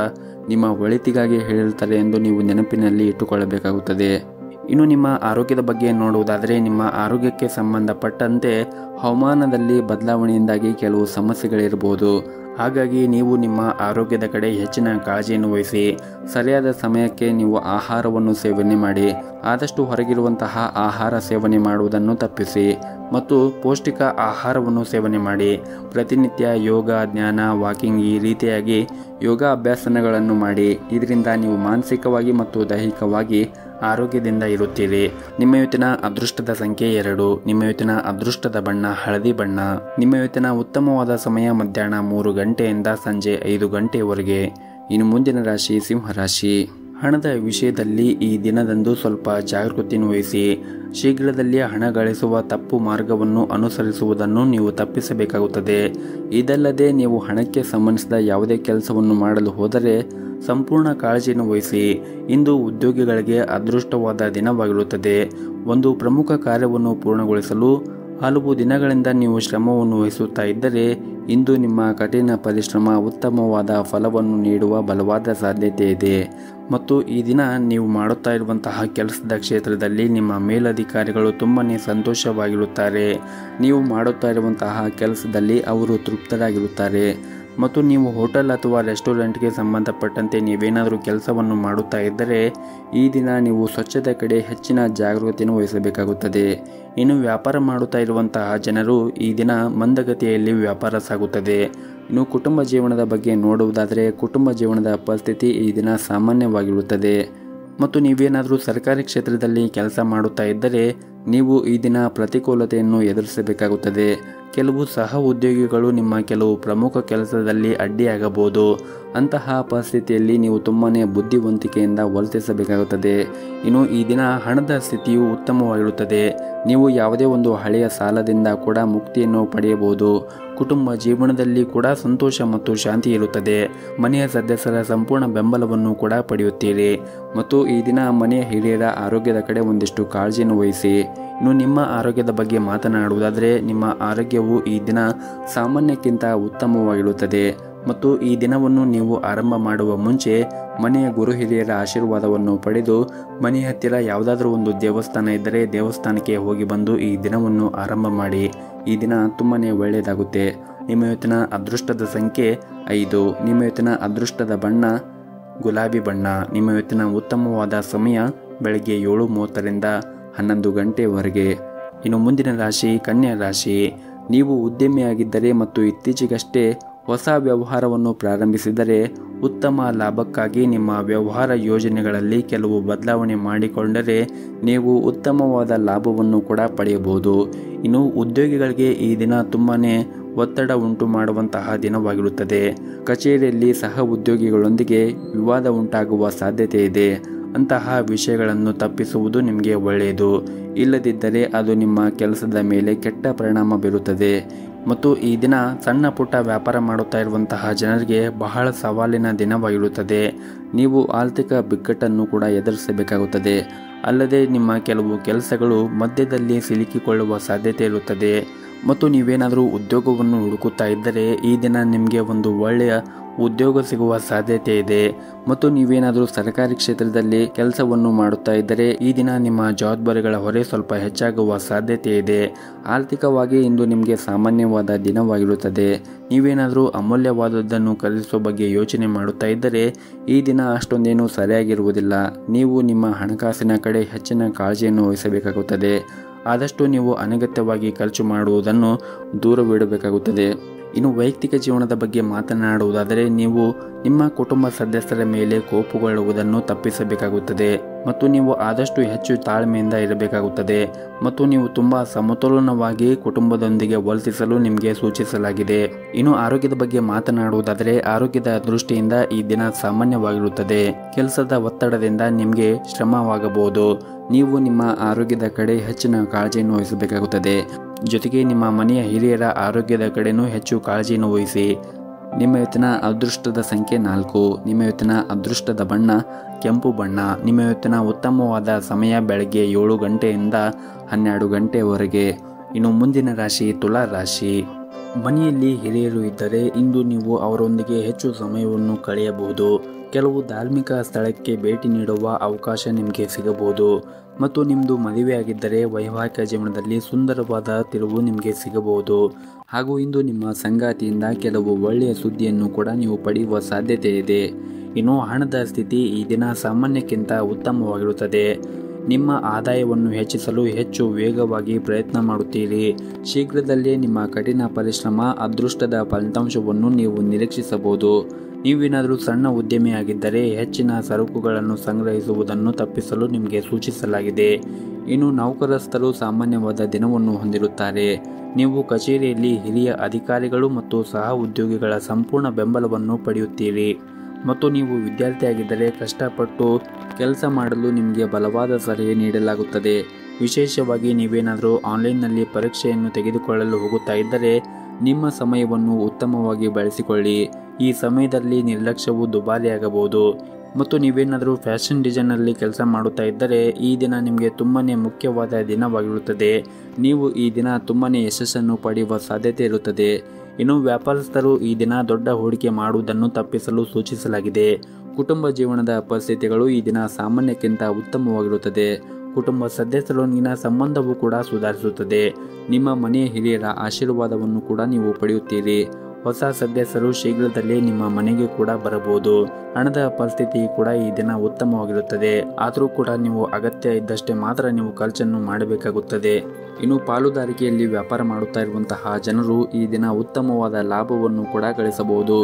ನಿಮ್ಮ ಒಳಿತಿಗಾಗಿ ಹೇಳಿರ್ತಾರೆ ಎಂದು ನೀವು ನೆನಪಿನಲ್ಲಿ ಇಟ್ಟುಕೊಳ್ಳಬೇಕಾಗುತ್ತದೆ. ಇನ್ನು ನಿಮ್ಮ ಆರೋಗ್ಯದ ಬಗ್ಗೆ ನೋಡುವುದಾದರೆ ನಿಮ್ಮ ಆರೋಗ್ಯಕ್ಕೆ ಸಂಬಂಧಪಟ್ಟಂತೆ ಹವಾಮಾನದಲ್ಲಿ ಬದಲಾವಣೆಯಿಂದಾಗಿ ಕೆಲವು ಸಮಸ್ಯೆಗಳಿರಬಹುದು. ಹಾಗಾಗಿ ನೀವು ನಿಮ್ಮ ಆರೋಗ್ಯದ ಕಡೆ ಹೆಚ್ಚಿನ ಕಾಳಜಿಯನ್ನು ವಹಿಸಿ. ಸರಿಯಾದ ಸಮಯಕ್ಕೆ ನೀವು ಆಹಾರವನ್ನು ಸೇವನೆ ಮಾಡಿ. ಆದಷ್ಟು ಹೊರಗಿರುವಂತಹ ಆಹಾರ ಸೇವನೆ ಮಾಡುವುದನ್ನು ತಪ್ಪಿಸಿ. ಮತ್ತು ಪೌಷ್ಟಿಕ ಆಹಾರವನ್ನು ಸೇವನೆ ಮಾಡಿ. ಪ್ರತಿನಿತ್ಯ ಯೋಗ, ಧ್ಯಾನ, ವಾಕಿಂಗ್ ಈ ರೀತಿಯಾಗಿ ಯೋಗಾಭ್ಯಾಸಗಳನ್ನು ಮಾಡಿ. ಇದರಿಂದ ನೀವು ಮಾನಸಿಕವಾಗಿ ಮತ್ತು ದೈಹಿಕವಾಗಿ ಆರೋಗ್ಯದಿಂದ ಇರುತ್ತೀರಿ. ನಿಮ್ಮ ಇವತ್ತಿನ ಅದೃಷ್ಟದ ಸಂಖ್ಯೆ 2. ನಿಮ್ಮ ಇವತ್ತಿನ ಅದೃಷ್ಟದ ಬಣ್ಣ ಹಳದಿ ಬಣ್ಣ. ನಿಮ್ಮ ಇವತ್ತಿನ ಉತ್ತಮವಾದ ಸಮಯ ಮಧ್ಯಾಹ್ನ 3 ಗಂಟೆಯಿಂದ ಸಂಜೆ 5 ಗಂಟೆಯವರೆಗೆ. ಇನ್ನು ಮುಂದಿನ ರಾಶಿ ಸಿಂಹರಾಶಿ. ಹಣದ ವಿಷಯದಲ್ಲಿ ಈ ದಿನದಂದು ಸ್ವಲ್ಪ ಜಾಗೃತಿಯನ್ನು ವಹಿಸಿ. ಶೀಘ್ರದಲ್ಲಿ ಹಣ ಗಳಿಸುವ ತಪ್ಪು ಮಾರ್ಗವನ್ನು ಅನುಸರಿಸುವುದನ್ನು ನೀವು ತಪ್ಪಿಸಬೇಕಾಗುತ್ತದೆ. ಇದಲ್ಲದೆ ನೀವು ಹಣಕ್ಕೆ ಸಂಬಂಧಿಸಿದ ಯಾವುದೇ ಕೆಲಸವನ್ನು ಮಾಡಲು ಹೋದರೆ ಸಂಪೂರ್ಣ ಕಾಳಜಿಯನ್ನು ವಹಿಸಿ. ಇಂದು ಉದ್ಯೋಗಿಗಳಿಗೆ ಅದೃಷ್ಟವಾದ ದಿನವಾಗಿರುತ್ತದೆ. ಒಂದು ಪ್ರಮುಖ ಕಾರ್ಯವನ್ನು ಪೂರ್ಣಗೊಳಿಸಲು ಹಲವು ದಿನಗಳಿಂದ ನೀವು ಶ್ರಮವನ್ನು ವಹಿಸುತ್ತಾ ಇದ್ದರೆ ಇಂದು ನಿಮ್ಮ ಕಠಿಣ ಪರಿಶ್ರಮ ಉತ್ತಮವಾದ ಫಲವನ್ನು ನೀಡುವ ಬಲವಾದ ಸಾಧ್ಯತೆ ಇದೆ. ಮತ್ತು ಈ ದಿನ ನೀವು ಮಾಡುತ್ತಾ ಇರುವಂತಹ ಕೆಲಸದ ಕ್ಷೇತ್ರದಲ್ಲಿ ನಿಮ್ಮ ಮೇಲಧಿಕಾರಿಗಳು ತುಂಬಾ ಸಂತೋಷವಾಗಿರುತ್ತಾರೆ. ನೀವು ಮಾಡುತ್ತಾ ಇರುವಂತಹ ಕೆಲಸದಲ್ಲಿ ಅವರು ತೃಪ್ತರಾಗಿರುತ್ತಾರೆ. ಮತ್ತು ನೀವು ಹೋಟೆಲ್ ಅಥವಾ ರೆಸ್ಟೋರೆಂಟ್ಗೆ ಸಂಬಂಧಪಟ್ಟಂತೆ ನೀವೇನಾದರೂ ಕೆಲಸವನ್ನು ಮಾಡುತ್ತಾ ಇದ್ದರೆ ಈ ದಿನ ನೀವು ಸ್ವಚ್ಛತೆ ಕಡೆ ಹೆಚ್ಚಿನ ಜಾಗೃತಿಯನ್ನು ವಹಿಸಬೇಕಾಗುತ್ತದೆ. ಇನ್ನು ವ್ಯಾಪಾರ ಮಾಡುತ್ತಾ ಇರುವಂತಹ ಜನರು ಈ ದಿನ ಮಂದಗತಿಯಲ್ಲಿ ವ್ಯಾಪಾರ ಸಾಗುತ್ತದೆ. ಇನ್ನು ಕುಟುಂಬ ಜೀವನದ ಬಗ್ಗೆ ನೋಡುವುದಾದರೆ ಕುಟುಂಬ ಜೀವನದ ಪರಿಸ್ಥಿತಿ ಈ ದಿನ ಸಾಮಾನ್ಯವಾಗಿರುತ್ತದೆ. ಮತ್ತು ನೀವೇನಾದರೂ ಸರ್ಕಾರಿ ಕ್ಷೇತ್ರದಲ್ಲಿ ಕೆಲಸ ಮಾಡುತ್ತಾ ಇದ್ದರೆ ನೀವು ಈ ದಿನ ಪ್ರತಿಕೂಲತೆಯನ್ನು ಎದುರಿಸಬೇಕಾಗುತ್ತದೆ. ಕೆಲವು ಸಹ ಉದ್ಯೋಗಿಗಳು ನಿಮ್ಮ ಕೆಲವು ಪ್ರಮುಖ ಕೆಲಸದಲ್ಲಿ ಅಡ್ಡಿಯಾಗಬಹುದು. ಅಂತಹ ಪರಿಸ್ಥಿತಿಯಲ್ಲಿ ನೀವು ತುಂಬಾ ಬುದ್ಧಿವಂತಿಕೆಯಿಂದ ವರ್ತಿಸಬೇಕಾಗುತ್ತದೆ. ಇನ್ನು ಈ ದಿನ ಹಣದ ಸ್ಥಿತಿಯು ಉತ್ತಮವಾಗಿರುತ್ತದೆ. ನೀವು ಯಾವುದೇ ಒಂದು ಹಳೆಯ ಸಾಲದಿಂದ ಕೂಡ ಮುಕ್ತಿಯನ್ನು ಪಡೆಯಬಹುದು. ಕುಟುಂಬ ಜೀವನದಲ್ಲಿ ಕೂಡ ಸಂತೋಷ ಮತ್ತು ಶಾಂತಿ ಇರುತ್ತದೆ. ಮನೆಯ ಸದಸ್ಯರ ಸಂಪೂರ್ಣ ಬೆಂಬಲವನ್ನು ಕೂಡ ಪಡೆಯುತ್ತೀರಿ. ಮತ್ತು ಈ ದಿನ ಮನೆಯ ಹಿರಿಯರ ಆರೋಗ್ಯದ ಕಡೆ ಒಂದಿಷ್ಟು ಕಾಳಜಿಯನ್ನು ವಹಿಸಿ. ಇನ್ನು ನಿಮ್ಮ ಆರೋಗ್ಯದ ಬಗ್ಗೆ ಮಾತನಾಡುವುದಾದರೆ ನಿಮ್ಮ ಆರೋಗ್ಯವು ಈ ದಿನ ಸಾಮಾನ್ಯಕ್ಕಿಂತ ಉತ್ತಮವಾಗಿರುತ್ತದೆ. ಮತ್ತು ಈ ದಿನವನ್ನು ನೀವು ಆರಂಭ ಮಾಡುವ ಮುಂಚೆ ಮನೆಯ ಗುರು ಹಿರಿಯರ ಆಶೀರ್ವಾದವನ್ನು ಪಡೆದು ಮನೆಯ ಹತ್ತಿರ ಯಾವುದಾದ್ರೂ ಒಂದು ದೇವಸ್ಥಾನ ಇದ್ದರೆ ದೇವಸ್ಥಾನಕ್ಕೆ ಹೋಗಿ ಬಂದು ಈ ದಿನವನ್ನು ಆರಂಭ ಮಾಡಿ. ಈ ದಿನ ತುಂಬಾ ಒಳ್ಳೆಯದಾಗುತ್ತೆ. ನಿಮ್ಮ ಇವತ್ತಿನ ಅದೃಷ್ಟದ ಸಂಖ್ಯೆ 5. ನಿಮ್ಮ ಇವತ್ತಿನ ಅದೃಷ್ಟದ ಬಣ್ಣ ಗುಲಾಬಿ ಬಣ್ಣ. ನಿಮ್ಮ ಇವತ್ತಿನ ಉತ್ತಮವಾದ ಸಮಯ ಬೆಳಗ್ಗೆ 7:30ರಿಂದ 11 ಗಂಟೆವರೆಗೆ. ಇನ್ನು ಮುಂದಿನ ರಾಶಿ ಕನ್ಯಾ ರಾಶಿ. ನೀವು ಉದ್ಯಮಿಯಾಗಿದ್ದರೆ ಮತ್ತು ಇತ್ತೀಚೆಗಷ್ಟೇ ಹೊಸ ವ್ಯವಹಾರವನ್ನು ಪ್ರಾರಂಭಿಸಿದರೆ ಉತ್ತಮ ಲಾಭಕ್ಕಾಗಿ ನಿಮ್ಮ ವ್ಯವಹಾರ ಯೋಜನೆಗಳಲ್ಲಿ ಕೆಲವು ಬದಲಾವಣೆ ಮಾಡಿಕೊಂಡರೆ ನೀವು ಉತ್ತಮವಾದ ಲಾಭವನ್ನು ಕೂಡ ಪಡೆಯಬಹುದು. ಇನ್ನು ಉದ್ಯೋಗಿಗಳಿಗೆ ಈ ದಿನ ತುಂಬಾ ಒತ್ತಡ ಉಂಟು ಮಾಡುವಂತಹ ದಿನವಾಗಿರುತ್ತದೆ. ಕಚೇರಿಯಲ್ಲಿ ಸಹ ಉದ್ಯೋಗಿಗಳೊಂದಿಗೆ ವಿವಾದ ಉಂಟಾಗುವ ಸಾಧ್ಯತೆ ಇದೆ. ಅಂತಹ ವಿಷಯಗಳನ್ನು ತಪ್ಪಿಸುವುದು ನಿಮಗೆ ಒಳ್ಳೆಯದು. ಇಲ್ಲದಿದ್ದರೆ ಅದು ನಿಮ್ಮ ಕೆಲಸದ ಮೇಲೆ ಕೆಟ್ಟ ಪರಿಣಾಮ ಬೀರುತ್ತದೆ. ಮತ್ತು ಈ ದಿನ ಸಣ್ಣ ಪುಟ್ಟ ವ್ಯಾಪಾರ ಮಾಡುತ್ತಾ ಇರುವಂತಹ ಜನರಿಗೆ ಬಹಳ ಸವಾಲಿನ ದಿನವಾಗಿರುತ್ತದೆ. ನೀವು ಆರ್ಥಿಕ ಬಿಕ್ಕಟ್ಟನ್ನು ಕೂಡ ಎದುರಿಸಬೇಕಾಗುತ್ತದೆ. ಅಲ್ಲದೆ ನಿಮ್ಮ ಕೆಲವು ಕೆಲಸಗಳು ಮಧ್ಯದಲ್ಲಿ ಸಿಲುಕಿಕೊಳ್ಳುವ ಸಾಧ್ಯತೆ ಇರುತ್ತದೆ. ಮತ್ತು ನೀವೇನಾದರೂ ಉದ್ಯೋಗವನ್ನು ಹುಡುಕುತ್ತಾ ಇದ್ದರೆ ಈ ದಿನ ನಿಮಗೆ ಒಂದು ಒಳ್ಳೆಯ ಉದ್ಯೋಗ ಸಿಗುವ ಸಾಧ್ಯತೆ ಇದೆ. ಮತ್ತು ನೀವೇನಾದರೂ ಸರ್ಕಾರಿ ಕ್ಷೇತ್ರದಲ್ಲಿ ಕೆಲಸವನ್ನು ಮಾಡುತ್ತಾ ಇದ್ದರೆ ಈ ದಿನ ನಿಮ್ಮ ಜವಾಬ್ದಾರಿಗಳ ಹೊರೆ ಸ್ವಲ್ಪ ಹೆಚ್ಚಾಗುವ ಸಾಧ್ಯತೆ ಇದೆ. ಆರ್ಥಿಕವಾಗಿ ಇಂದು ನಿಮಗೆ ಸಾಮಾನ್ಯವಾದ ದಿನವಾಗಿರುತ್ತದೆ. ನೀವೇನಾದರೂ ಅಮೂಲ್ಯವಾದದ್ದನ್ನು ಖರೀದಿಸುವ ಬಗ್ಗೆ ಯೋಚನೆ ಮಾಡುತ್ತಾ ಇದ್ದರೆ ಈ ದಿನ ಅಷ್ಟೊಂದೇನು ಸರಿಯಾಗಿರುವುದಿಲ್ಲ. ನೀವು ನಿಮ್ಮ ಹಣಕಾಸಿನ ಕಡೆ ಹೆಚ್ಚಿನ ಕಾಳಜಿಯನ್ನು ವಹಿಸಬೇಕಾಗುತ್ತದೆ. ಆದಷ್ಟು ನೀವು ಅನಗತ್ಯವಾಗಿ ಖರ್ಚು ಮಾಡುವುದನ್ನು ದೂರವಿಡಬೇಕಾಗುತ್ತದೆ. ಇನ್ನು ವೈಯಕ್ತಿಕ ಜೀವನದ ಬಗ್ಗೆ ಮಾತನಾಡುವುದಾದರೆ ನೀವು ನಿಮ್ಮ ಕುಟುಂಬ ಸದಸ್ಯರ ಮೇಲೆ ಕೋಪಗೊಳ್ಳುವುದನ್ನು ತಪ್ಪಿಸಬೇಕಾಗುತ್ತದೆ. ಮತ್ತು ನೀವು ಆದಷ್ಟು ಹೆಚ್ಚು ತಾಳ್ಮೆಯಿಂದ ಇರಬೇಕಾಗುತ್ತದೆ. ಮತ್ತು ನೀವು ತುಂಬ ಸಮತೋಲನವಾಗಿ ಕುಟುಂಬದೊಂದಿಗೆ ವರ್ತಿಸಲು ನಿಮಗೆ ಸೂಚಿಸಲಾಗಿದೆ. ಇನ್ನು ಆರೋಗ್ಯದ ಬಗ್ಗೆ ಮಾತನಾಡುವುದಾದರೆ ಆರೋಗ್ಯದ ದೃಷ್ಟಿಯಿಂದ ಈ ದಿನ ಸಾಮಾನ್ಯವಾಗಿರುತ್ತದೆ. ಕೆಲಸದ ಒತ್ತಡದಿಂದ ನಿಮಗೆ ಶ್ರಮವಾಗಬಹುದು. ನೀವು ನಿಮ್ಮ ಆರೋಗ್ಯದ ಕಡೆ ಹೆಚ್ಚಿನ ಕಾಳಜಿಯನ್ನು ವಹಿಸಬೇಕಾಗುತ್ತದೆ. ಜೊತೆಗೆ ನಿಮ್ಮ ಮನೆಯ ಹಿರಿಯರ ಆರೋಗ್ಯದ ಕಡೆನೂ ಹೆಚ್ಚು ಕಾಳಜಿಯನ್ನು ವಹಿಸಿ. ನಿಮ್ಮ ಇವತ್ತಿನ ಅದೃಷ್ಟದ ಸಂಖ್ಯೆ 4. ನಿಮ್ಮ ಇವತ್ತಿನ ಅದೃಷ್ಟದ ಬಣ್ಣ ಕೆಂಪು ಬಣ್ಣ. ನಿಮ್ಮ ಇವತ್ತಿನ ಉತ್ತಮವಾದ ಸಮಯ ಬೆಳಗ್ಗೆ 7 ಗಂಟೆಯಿಂದ 12 ಗಂಟೆವರೆಗೆ. ಇನ್ನು ಮುಂದಿನ ರಾಶಿ ತುಲಾ ರಾಶಿ. ಮನೆಯಲ್ಲಿ ಹಿರಿಯರು ಇದ್ದರೆ ಇಂದು ನೀವು ಅವರೊಂದಿಗೆ ಹೆಚ್ಚು ಸಮಯವನ್ನು ಕಳೆಯಬಹುದು. ಕೆಲವು ಧಾರ್ಮಿಕ ಸ್ಥಳಕ್ಕೆ ಭೇಟಿ ನೀಡುವ ಅವಕಾಶ ನಿಮಗೆ ಸಿಗಬಹುದು. ಮತ್ತು ನಿಮ್ಮದು ಮದುವೆಯಾಗಿದ್ದರೆ ವೈವಾಹಿಕ ಜೀವನದಲ್ಲಿ ಸುಂದರವಾದ ತಿರುವು ನಿಮಗೆ ಸಿಗಬಹುದು. ಹಾಗೂ ಇಂದು ನಿಮ್ಮ ಸಂಗಾತಿಯಿಂದ ಕೆಲವು ಒಳ್ಳೆಯ ಸುದ್ದಿಯನ್ನು ಕೂಡ ನೀವು ಪಡೆಯುವ ಸಾಧ್ಯತೆ ಇದೆ. ಇನ್ನು ಹಣದ ಸ್ಥಿತಿ ಈ ದಿನ ಸಾಮಾನ್ಯಕ್ಕಿಂತ ಉತ್ತಮವಾಗಿರುತ್ತದೆ. ನಿಮ್ಮ ಆದಾಯವನ್ನು ಹೆಚ್ಚಿಸಲು ಹೆಚ್ಚು ವೇಗವಾಗಿ ಪ್ರಯತ್ನ ಮಾಡುತ್ತೀರಿ. ಶೀಘ್ರದಲ್ಲೇ ನಿಮ್ಮ ಕಠಿಣ ಪರಿಶ್ರಮ ಅದೃಷ್ಟದ ಫಲಿತಾಂಶವನ್ನು ನೀವು ನಿರೀಕ್ಷಿಸಬಹುದು. ನೀವೇನಾದರೂ ಸಣ್ಣ ಉದ್ಯಮಿಯಾಗಿದ್ದರೆ ಹೆಚ್ಚಿನ ಸರಕುಗಳನ್ನು ಸಂಗ್ರಹಿಸುವುದನ್ನು ತಪ್ಪಿಸಲು ನಿಮಗೆ ಸೂಚಿಸಲಾಗಿದೆ. ಇನ್ನು ನೌಕರಸ್ಥರು ಸಾಮಾನ್ಯವಾದ ದಿನವನ್ನು ಹೊಂದಿರುತ್ತಾರೆ. ನೀವು ಕಚೇರಿಯಲ್ಲಿ ಹಿರಿಯ ಅಧಿಕಾರಿಗಳು ಮತ್ತು ಸಹ ಉದ್ಯೋಗಿಗಳ ಸಂಪೂರ್ಣ ಬೆಂಬಲವನ್ನು ಪಡೆಯುತ್ತೀರಿ. ಮತ್ತು ನೀವು ವಿದ್ಯಾರ್ಥಿಯಾಗಿದ್ದರೆ ಕಷ್ಟಪಟ್ಟು ಕೆಲಸ ಮಾಡಲು ನಿಮಗೆ ಬಲವಾದ ಸಲಹೆ ನೀಡಲಾಗುತ್ತದೆ. ವಿಶೇಷವಾಗಿ ನೀವೇನಾದರೂ ಆನ್ಲೈನ್ನಲ್ಲಿ ಪರೀಕ್ಷೆಯನ್ನು ತೆಗೆದುಕೊಳ್ಳಲು ಹೋಗುತ್ತಾ ಇದ್ದರೆ ನಿಮ್ಮ ಸಮಯವನ್ನು ಉತ್ತಮವಾಗಿ ಬಳಸಿಕೊಳ್ಳಿ. ಈ ಸಮಯದಲ್ಲಿ ನಿರ್ಲಕ್ಷ್ಯವು ದುಬಾರಿಯಾಗಬಹುದು. ಮತ್ತು ನೀವೇನಾದರೂ ಫ್ಯಾಷನ್ ಡಿಸೈನಲ್ಲಿ ಕೆಲಸ ಮಾಡುತ್ತಾ ಇದ್ದರೆ ಈ ದಿನ ನಿಮಗೆ ತುಂಬಾ ಮುಖ್ಯವಾದ ದಿನವಾಗಿರುತ್ತದೆ. ನೀವು ಈ ದಿನ ತುಂಬಾ ಯಶಸ್ಸನ್ನು ಪಡೆಯುವ ಸಾಧ್ಯತೆ ಇರುತ್ತದೆ. ಇನ್ನು ವ್ಯಾಪಾರಸ್ಥರು ಈ ದಿನ ದೊಡ್ಡ ಹೂಡಿಕೆ ಮಾಡುವುದನ್ನು ತಪ್ಪಿಸಲು ಸೂಚಿಸಲಾಗಿದೆ. ಕುಟುಂಬ ಜೀವನದ ಪರಿಸ್ಥಿತಿಗಳು ಈ ದಿನ ಸಾಮಾನ್ಯಕ್ಕಿಂತ ಉತ್ತಮವಾಗಿರುತ್ತದೆ. ಕುಟುಂಬ ಸದಸ್ಯರೊಂದಿಗಿನ ಸಂಬಂಧವೂ ಕೂಡ ಸುಧಾರಿಸುತ್ತದೆ. ನಿಮ್ಮ ಮನೆಯ ಹಿರಿಯರ ಆಶೀರ್ವಾದವನ್ನು ಕೂಡ ನೀವು ಪಡೆಯುತ್ತೀರಿ. ಹೊಸ ಸದಸ್ಯರು ಶೀಘ್ರದಲ್ಲೇ ನಿಮ್ಮ ಮನೆಗೆ ಕೂಡ ಬರಬಹುದು. ಹಣದ ಪರಿಸ್ಥಿತಿ ಕೂಡ ಈ ದಿನ ಉತ್ತಮವಾಗಿರುತ್ತದೆ. ಆದರೂ ಕೂಡ ನೀವು ಅಗತ್ಯ ಇದ್ದಷ್ಟೇ ಮಾತ್ರ ನೀವು ಖರ್ಚನ್ನು ಮಾಡಬೇಕಾಗುತ್ತದೆ. ಇನ್ನು ಪಾಲುದಾರಿಕೆಯಲ್ಲಿ ವ್ಯಾಪಾರ ಮಾಡುತ್ತಾ ಇರುವಂತಹ ಜನರು ಈ ದಿನ ಉತ್ತಮವಾದ ಲಾಭವನ್ನು ಕೂಡ ಗಳಿಸಬಹುದು.